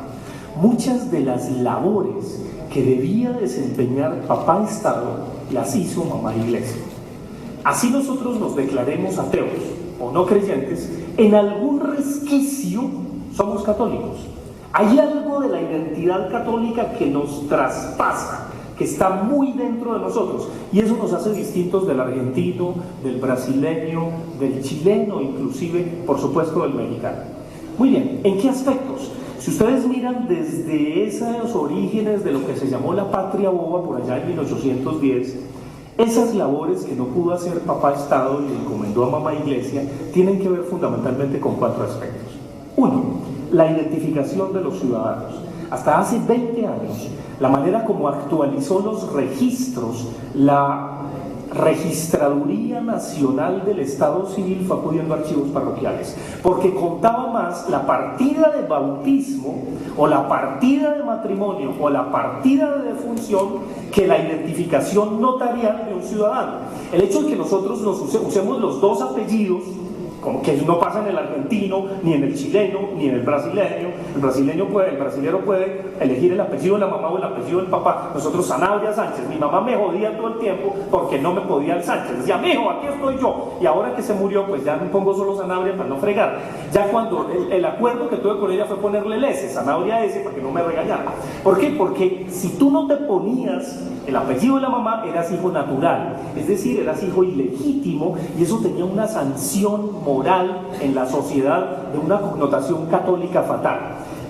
[SPEAKER 3] Muchas de las labores que debía desempeñar papá Estado las hizo mamá Iglesia. Así nosotros nos declaremos ateos o no creyentes, en algún resquicio somos católicos. Hay algo de la identidad católica que nos traspasa, que está muy dentro de nosotros, y eso nos hace distintos del argentino, del brasileño, del chileno, inclusive, por supuesto, del mexicano. Muy bien, ¿en qué aspectos? Si ustedes miran desde esos orígenes de lo que se llamó la patria boba por allá en 1810, esas labores que no pudo hacer papá Estado y le encomendó a mamá Iglesia tienen que ver fundamentalmente con 4 aspectos. 1, la identificación de los ciudadanos. Hasta hace 20 años, la manera como actualizó los registros, la Registraduría Nacional del Estado Civil fue acudiendo a archivos parroquiales, porque contaba más la partida de bautismo o la partida de matrimonio o la partida de defunción que la identificación notarial de un ciudadano. El hecho de que nosotros usemos los 2 apellidos, como que no pasa en el argentino, ni en el chileno, ni en el brasileño. El brasilero puede elegir el apellido de la mamá o el apellido del papá. Nosotros, Sanabria Sánchez. Mi mamá me jodía todo el tiempo porque no me podía el Sánchez. Decía, mijo, aquí estoy yo. Y ahora que se murió, pues ya me pongo solo Sanabria para no fregar. Ya cuando el acuerdo que tuve con ella fue ponerle el S, Sanabria S, para que no me regañara. ¿Por qué? Porque si tú no te ponías el apellido de la mamá, eras hijo natural. Es decir, eras hijo ilegítimo, y eso tenía una sanción moral en la sociedad de una connotación católica fatal.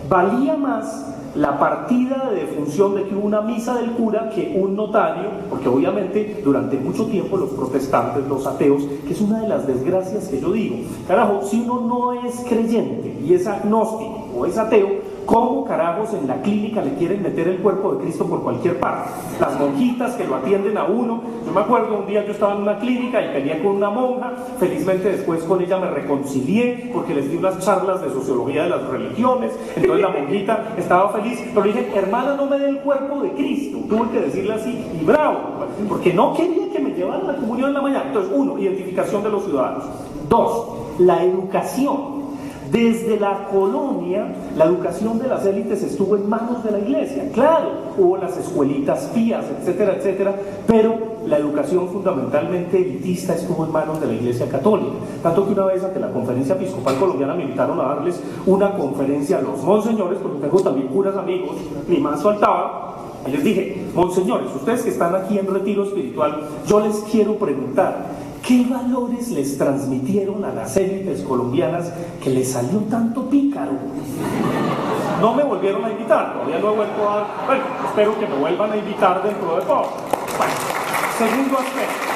[SPEAKER 3] Valía más la partida de defunción de que hubo una misa del cura que un notario, porque obviamente durante mucho tiempo los protestantes, los ateos, que es una de las desgracias que yo digo, carajo, si uno no es creyente y es agnóstico o es ateo, ¿cómo carajos en la clínica le quieren meter el cuerpo de Cristo por cualquier parte? Las monjitas que lo atienden a uno. Yo me acuerdo un día yo estaba en una clínica y peleé con una monja, felizmente después con ella me reconcilié porque les di unas charlas de sociología de las religiones, entonces la monjita estaba feliz, pero le dije, hermana, no me dé el cuerpo de Cristo, tuve que decirle así, y bravo, porque no quería que me llevaran la comunión en la mañana. Entonces, 1, identificación de los ciudadanos. 2, la educación. Desde la colonia, la educación de las élites estuvo en manos de la Iglesia. Claro, hubo las escuelitas pías, etcétera, etcétera, pero la educación fundamentalmente elitista estuvo en manos de la Iglesia Católica. Tanto que una vez ante la Conferencia Episcopal Colombiana me invitaron a darles una conferencia a los monseñores, porque tengo también curas amigos, ni más faltaba. Y les dije, monseñores, ustedes que están aquí en retiro espiritual, yo les quiero preguntar, ¿qué valores les transmitieron a las élites colombianas que les salió tanto pícaro? No me volvieron a invitar, todavía no he vuelto a... Bueno, espero que me vuelvan a invitar dentro de poco. Bueno, segundo aspecto.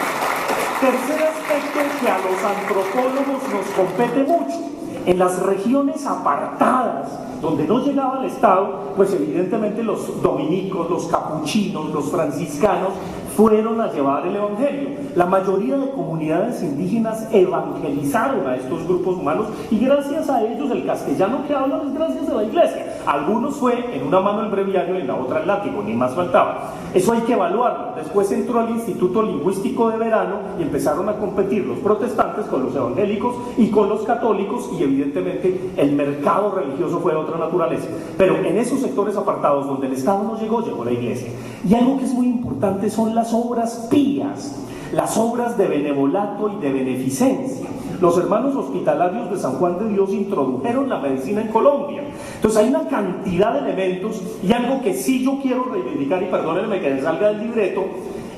[SPEAKER 3] Tercer aspecto que a los antropólogos nos compete mucho. En las regiones apartadas, donde no llegaba el Estado, pues evidentemente los dominicos, los capuchinos, los franciscanos fueron a llevar el Evangelio. La mayoría de comunidades indígenas evangelizaron a estos grupos humanos y gracias a ellos el castellano que hablan es gracias a la Iglesia. Algunos fue en una mano el breviario y en la otra el látigo, ni más faltaba. Eso hay que evaluarlo. Después entró al Instituto Lingüístico de Verano y empezaron a competir los protestantes con los evangélicos y con los católicos, y evidentemente el mercado religioso fue de otra naturaleza. Pero en esos sectores apartados donde el Estado no llegó, llegó la Iglesia. Y algo que es muy importante son las obras pías, las obras de benevolato y de beneficencia. Los hermanos hospitalarios de San Juan de Dios introdujeron la medicina en Colombia. Entonces hay una cantidad de elementos, y algo que sí yo quiero reivindicar, y perdónenme que me salga del libreto,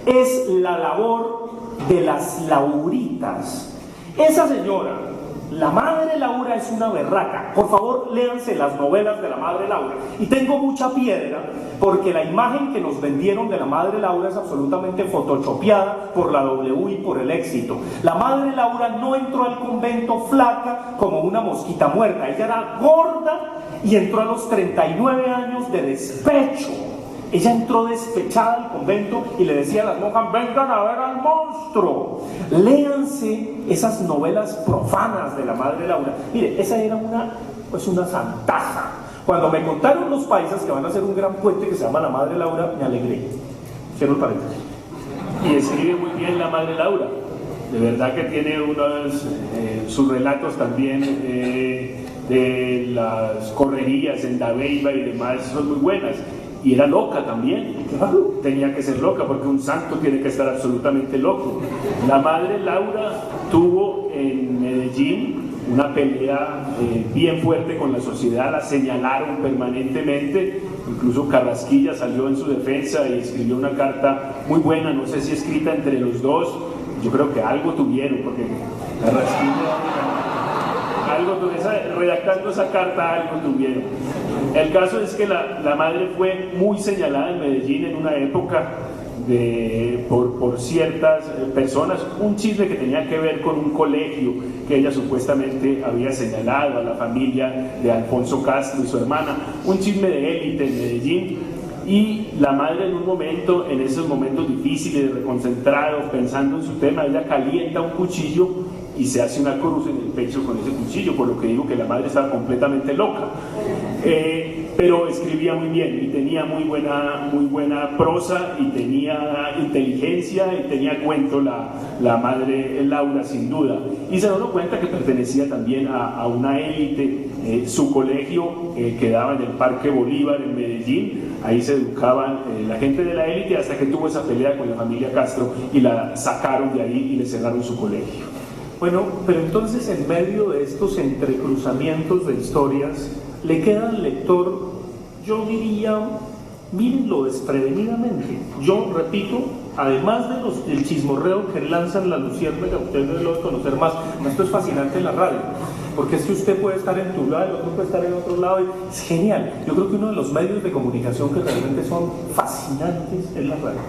[SPEAKER 3] es la labor de las lauritas. Esa señora, la madre Laura es una berraca. Por favor, léanse las novelas de la madre Laura. Y tengo mucha piedra porque la imagen que nos vendieron de la madre Laura es absolutamente photoshopeada por la W y por el Éxito. La madre Laura no entró al convento flaca como una mosquita muerta. Ella era gorda y entró a los 39 años de despecho. Ella entró despechada al convento y le decía a las monjas: vengan a ver al monstruo. Léanse esas novelas profanas de la madre Laura. Mire, esa era una santaza. Cuando me contaron los paisas que van a hacer un gran puente que se llama la madre Laura, me alegré. Cierro el paréntesis.
[SPEAKER 2] Y escribe muy bien la madre Laura. De verdad que tiene sus relatos también de las correrías en Dabeiba y demás, son muy buenas. Y era loca también, claro, tenía que ser loca porque un santo tiene que estar absolutamente loco. La madre Laura tuvo en Medellín una pelea bien fuerte con la sociedad, la señalaron permanentemente, incluso Carrasquilla salió en su defensa y escribió una carta muy buena, no sé si escrita entre los dos, yo creo que algo tuvieron, porque Carrasquilla... redactando esa carta algo tuvieron. El caso es que la madre fue muy señalada en Medellín en una época por ciertas personas, un chisme que tenía que ver con un colegio que ella supuestamente había señalado a la familia de Alfonso Castro y su hermana, un chisme de élite en Medellín. Y la madre en un momento, en esos momentos difíciles, reconcentrados, pensando en su tema, ella calienta un cuchillo y se hace una cruz en el pecho con ese cuchillo, por lo que digo que la madre estaba completamente loca. Pero escribía muy bien y tenía muy buena prosa y tenía inteligencia y tenía cuento la madre Laura, sin duda. Y se dio cuenta que pertenecía también a una élite. Su colegio quedaba en el Parque Bolívar en Medellín, ahí se educaban la gente de la élite, hasta que tuvo esa pelea con la familia Castro y la sacaron de ahí y le cerraron su colegio.
[SPEAKER 3] Bueno, pero entonces en medio de estos entrecruzamientos de historias, le queda al lector, yo diría, mírenlo desprevenidamente. Yo repito, además del chismorreo que lanzan la luciérnaga, ustedes lo deben conocer más. Esto es fascinante en la radio, porque es que usted puede estar en tu lado, el otro puede estar en otro lado, y es genial. Yo creo que uno de los medios de comunicación que realmente son fascinantes es la radio.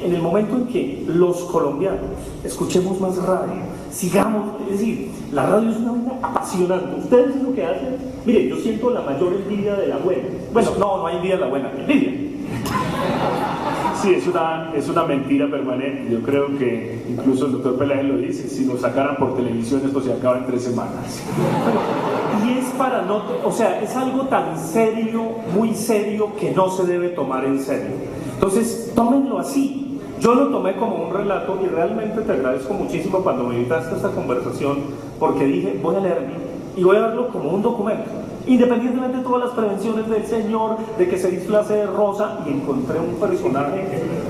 [SPEAKER 3] En el momento en que los colombianos escuchemos más radio, sigamos, es decir, la radio es una vida apasionante. Ustedes es lo que hacen. Mire, yo siento la mayor envidia de la buena. Bueno, no hay envidia de la buena, envidia.
[SPEAKER 2] Sí, es una mentira permanente. Yo creo que incluso el doctor Peláez lo dice: si nos sacaran por televisión esto se acaba en 3 semanas.
[SPEAKER 3] Y es para no, o sea, es algo tan serio, muy serio, que no se debe tomar en serio. Entonces, tómenlo así. Yo lo tomé como un relato y realmente te agradezco muchísimo cuando me invitaste a esta conversación, porque dije, voy a leerlo y voy a verlo como un documento, independientemente de todas las prevenciones del señor, de que se disfrace de rosa, y encontré un personaje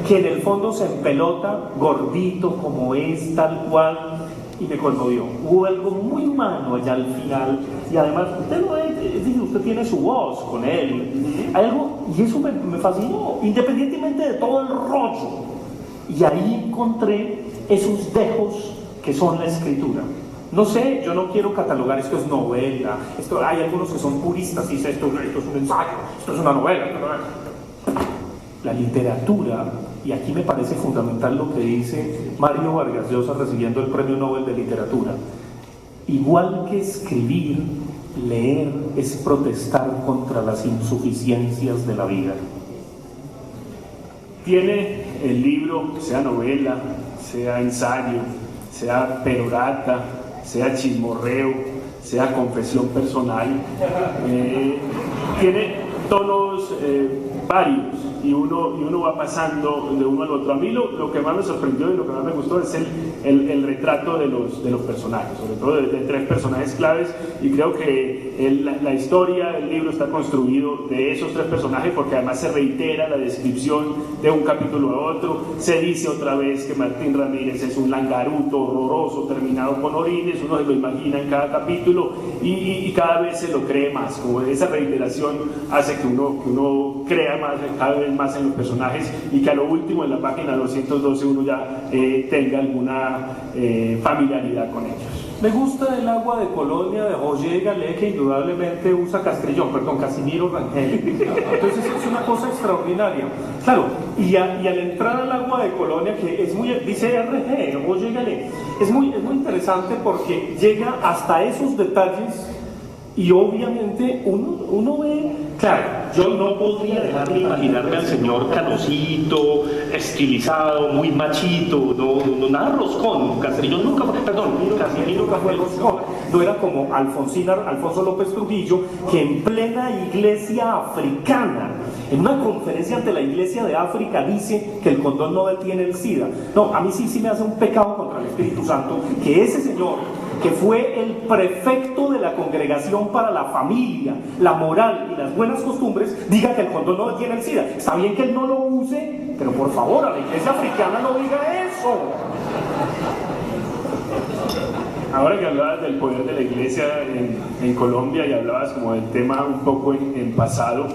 [SPEAKER 3] que en el fondo se empelota, gordito como es, tal cual, y me conmovió. Hubo algo muy humano allá al final, y además usted no es decir, usted tiene su voz con él, hay algo, y eso me fascinó, independientemente de todo el rollo. Y ahí encontré esos dejos que son la escritura. No sé, yo no quiero catalogar esto es novela, hay algunos que son puristas y dicen esto es un ensayo, esto es una novela. La literatura, y aquí me parece fundamental lo que dice Mario Vargas Llosa recibiendo el Premio Nobel de Literatura, igual que escribir, leer es protestar contra las insuficiencias de la vida.
[SPEAKER 2] Tiene el libro, sea novela, sea ensayo, sea perorata, sea chismorreo, sea confesión personal, tiene tonos varios y uno va pasando de uno al otro. A mí lo que más me sorprendió y lo que más me gustó es el retrato de los personajes, sobre todo de 3 personajes claves, y creo que la historia, el libro está construido de esos 3 personajes, porque además se reitera la descripción de un capítulo a otro, se dice otra vez que Martín Ramírez es un langaruto horroroso terminado con orines, uno se lo imagina en cada capítulo y cada vez se lo cree más, como esa reiteración hace que uno crea más, cada vez más en los personajes, y que a lo último en la página 212 uno ya tenga alguna familiaridad con ellos.
[SPEAKER 3] Me gusta el agua de Colonia de Roger Galé, que indudablemente usa Casimiro Rangel. Entonces es una cosa extraordinaria. Claro, y al entrar al agua de Colonia, que es muy, dice RG, Roger Galé, es muy interesante porque llega hasta esos detalles y obviamente uno ve, claro,
[SPEAKER 4] yo no podría dejar de imaginarme al señor canosito, estilizado, muy machito, no nada roscón. Casimiro nunca fue roscón.
[SPEAKER 3] No era como Alfonso López Trujillo, que en plena iglesia africana, en una conferencia ante la iglesia de África, dice que el condón no detiene el SIDA. No, a mí sí me hace un pecado contra el Espíritu Santo que ese señor, que fue el prefecto de la Congregación para la Familia, la Moral y las Buenas Costumbres, diga que el condón no detiene el SIDA. Está bien que él no lo use, pero por favor, a la iglesia africana no diga eso.
[SPEAKER 2] Ahora que hablabas del poder de la iglesia en Colombia y hablabas como del tema un poco en pasado,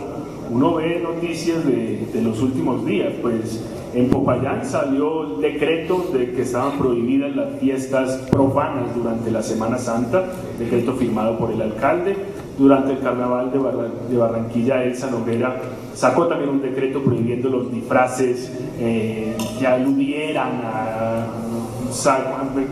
[SPEAKER 2] uno ve noticias de los últimos días, pues en Popayán salió el decreto de que estaban prohibidas las fiestas profanas durante la Semana Santa, decreto firmado por el alcalde. Durante el carnaval de Barranquilla, Elsa Noguera sacó también un decreto prohibiendo los disfraces que aludieran a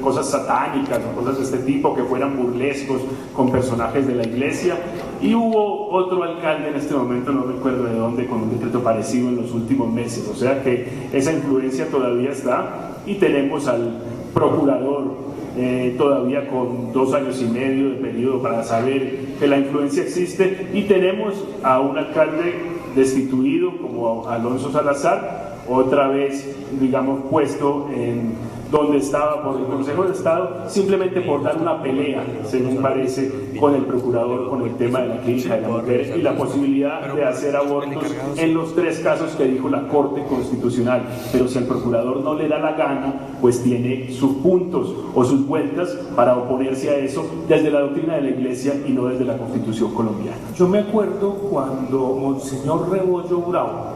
[SPEAKER 2] cosas satánicas o cosas de este tipo, que fueran burlescos con personajes de la iglesia. Y hubo otro alcalde en este momento, no recuerdo de dónde, con un decreto parecido en los últimos meses. O sea que esa influencia todavía está, y tenemos al procurador todavía con 2 años y medio de periodo para saber que la influencia existe, y tenemos a un alcalde destituido como Alonso Salazar, otra vez, digamos, puesto en donde estaba por el Consejo de Estado, simplemente por dar una pelea, según parece, con el procurador, con el tema de la clínica de la mujer y la posibilidad de hacer abortos en los 3 casos que dijo la Corte Constitucional. Pero si al procurador no le da la gana, pues tiene sus puntos o sus vueltas para oponerse a eso desde la doctrina de la Iglesia y no desde la Constitución colombiana.
[SPEAKER 3] Yo me acuerdo cuando Monseñor Rebollo Bravo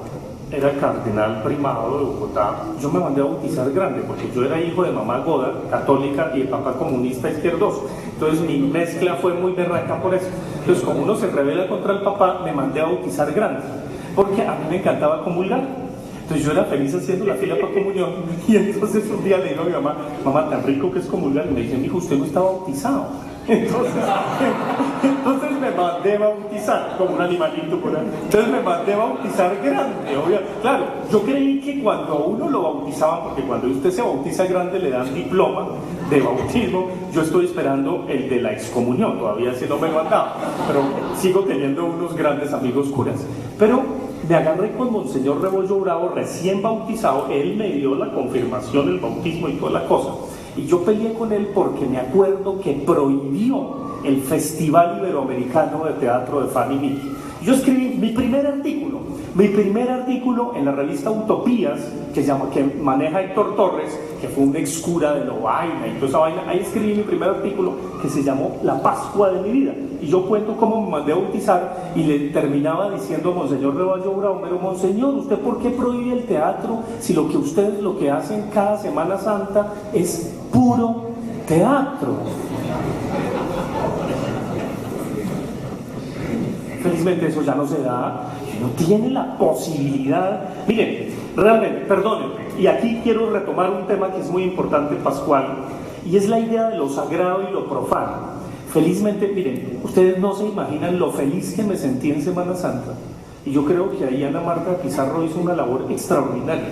[SPEAKER 3] era cardenal primado de Bogotá, yo me mandé a bautizar grande, porque yo era hijo de mamá goda, católica, y de papá comunista izquierdoso. Entonces mi mezcla fue muy berraca por eso. Entonces, como uno se rebela contra el papá, me mandé a bautizar grande, porque a mí me encantaba comulgar. Entonces yo era feliz haciendo la fila para comunión, y entonces un día le digo a mi mamá, mamá, tan rico que es comulgar, y me dice, hijo, usted no está bautizado. Entonces me mandé a bautizar como un animalito por ahí. Entonces me mandé a bautizar grande, obvio. Claro, yo creí que cuando a uno lo bautizaban, porque cuando usted se bautiza grande le dan diploma de bautismo, yo estoy esperando el de la excomunión, todavía ese no me lo han dado, pero sigo teniendo unos grandes amigos curas. Pero me agarré con Monseñor Rebollo Bravo, recién bautizado, él me dio la confirmación, el bautismo y toda la cosa. Y yo peleé con él porque me acuerdo que prohibió el Festival Iberoamericano de Teatro de Fanny Mickey. Yo escribí mi primer artículo en la revista Utopías, que maneja Héctor Torres, que fue un excura de Lovaina y toda esa vaina. Ahí escribí mi primer artículo, que se llamó La Pascua de mi vida. Y yo cuento cómo me mandé a bautizar, y le terminaba diciendo a Monseñor Rebollo Bravo, pero Monseñor, ¿usted por qué prohíbe el teatro si lo que ustedes lo que hacen cada Semana Santa es puro teatro? Felizmente eso ya no se da, no tiene la posibilidad. Miren, realmente, perdónenme, y aquí quiero retomar un tema que es muy importante, Pascual, y es la idea de lo sagrado y lo profano. Felizmente, miren, ustedes no se imaginan lo feliz que me sentí en Semana Santa, y yo creo que ahí Ana Marta Pizarro hizo una labor extraordinaria.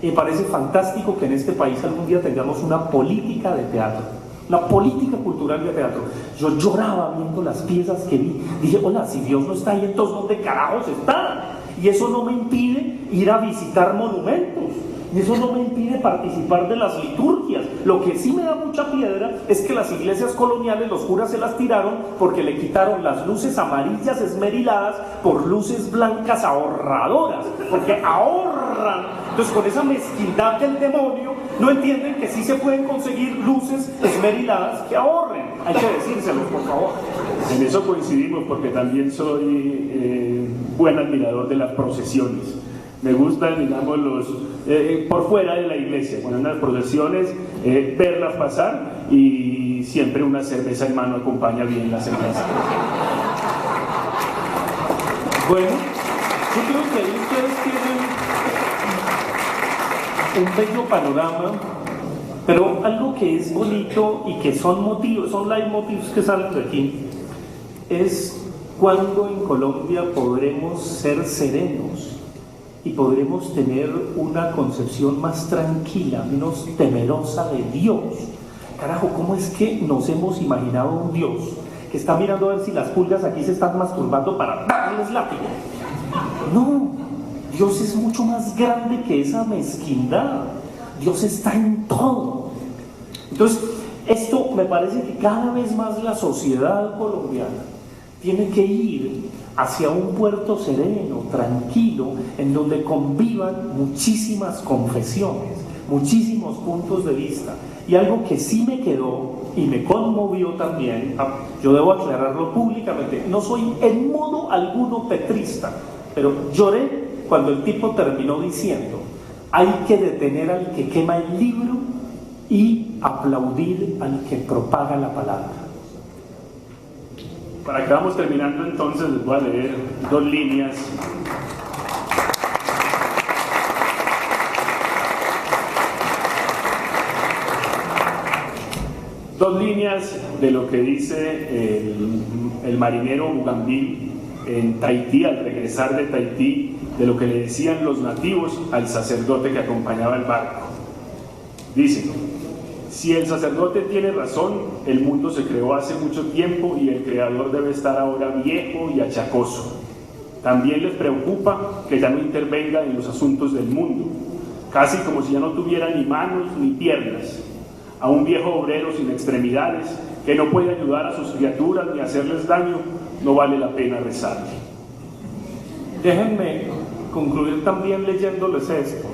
[SPEAKER 3] Y me parece fantástico que en este país algún día tengamos una política de teatro, una política cultural de teatro. Yo lloraba viendo las piezas que vi. Dije, hola, si Dios no está ahí, entonces ¿dónde carajos está? Y eso no me impide ir a visitar monumentos, y eso no me impide participar de las liturgias. Lo que sí me da mucha piedra es que las iglesias coloniales, los curas se las tiraron porque le quitaron las luces amarillas esmeriladas por luces blancas ahorradoras, porque ahorran. Entonces, con esa mezquindad del demonio, no entienden que sí se pueden conseguir luces esmeriladas que ahorren. Hay que decírselos, por favor.
[SPEAKER 2] En eso coincidimos, porque también soy buen admirador de las procesiones. Me gustan, digamos, por fuera de la iglesia, cuando en las procesiones, verlas pasar, y siempre una cerveza en mano acompaña bien la cerveza.
[SPEAKER 3] Bueno, yo creo que ahí ustedes tienen un bello panorama, pero algo que es bonito y que son motivos, son leitmotivs que salen de aquí, es cuando en Colombia podremos ser serenos y podremos tener una concepción más tranquila, menos temerosa de Dios. Carajo, ¿cómo es que nos hemos imaginado un Dios que está mirando a ver si las pulgas aquí se están masturbando para darles látigo? No, Dios es mucho más grande que esa mezquindad. Dios está en todo. Entonces, esto me parece que cada vez más la sociedad colombiana tiene que ir hacia un puerto sereno, tranquilo, en donde convivan muchísimas confesiones, muchísimos puntos de vista. Y algo que sí me quedó y me conmovió también, yo debo aclararlo públicamente, no soy en modo alguno petrista, pero lloré cuando el tipo terminó diciendo: hay que detener al que quema el libro y aplaudir al que propaga la palabra.
[SPEAKER 2] Para que vamos terminando, entonces les voy a leer dos líneas. Dos líneas de lo que dice el marinero Bougainville en Tahití, al regresar de Tahití, de lo que le decían los nativos al sacerdote que acompañaba el barco. Dice: si el sacerdote tiene razón, el mundo se creó hace mucho tiempo y el creador debe estar ahora viejo y achacoso. También les preocupa que ya no intervenga en los asuntos del mundo, casi como si ya no tuviera ni manos ni piernas. A un viejo obrero sin extremidades, que no puede ayudar a sus criaturas ni hacerles daño, no vale la pena rezarle.
[SPEAKER 3] Déjenme concluir también leyéndoles esto.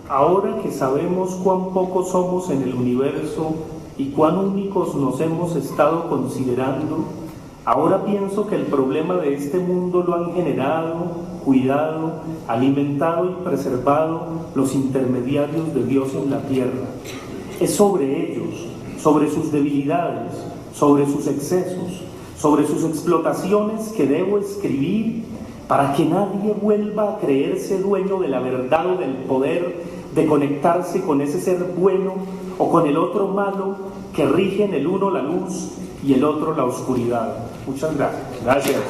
[SPEAKER 3] Ahora que sabemos cuán pocos somos en el universo y cuán únicos nos hemos estado considerando, ahora pienso que el problema de este mundo lo han generado, cuidado, alimentado y preservado los intermediarios de Dios en la tierra. Es sobre ellos, sobre sus debilidades, sobre sus excesos, sobre sus explotaciones que debo escribir, para que nadie vuelva a creerse dueño de la verdad o del poder de conectarse con ese ser bueno o con el otro malo, que rigen el uno la luz y el otro la oscuridad. Muchas gracias.
[SPEAKER 2] Gracias.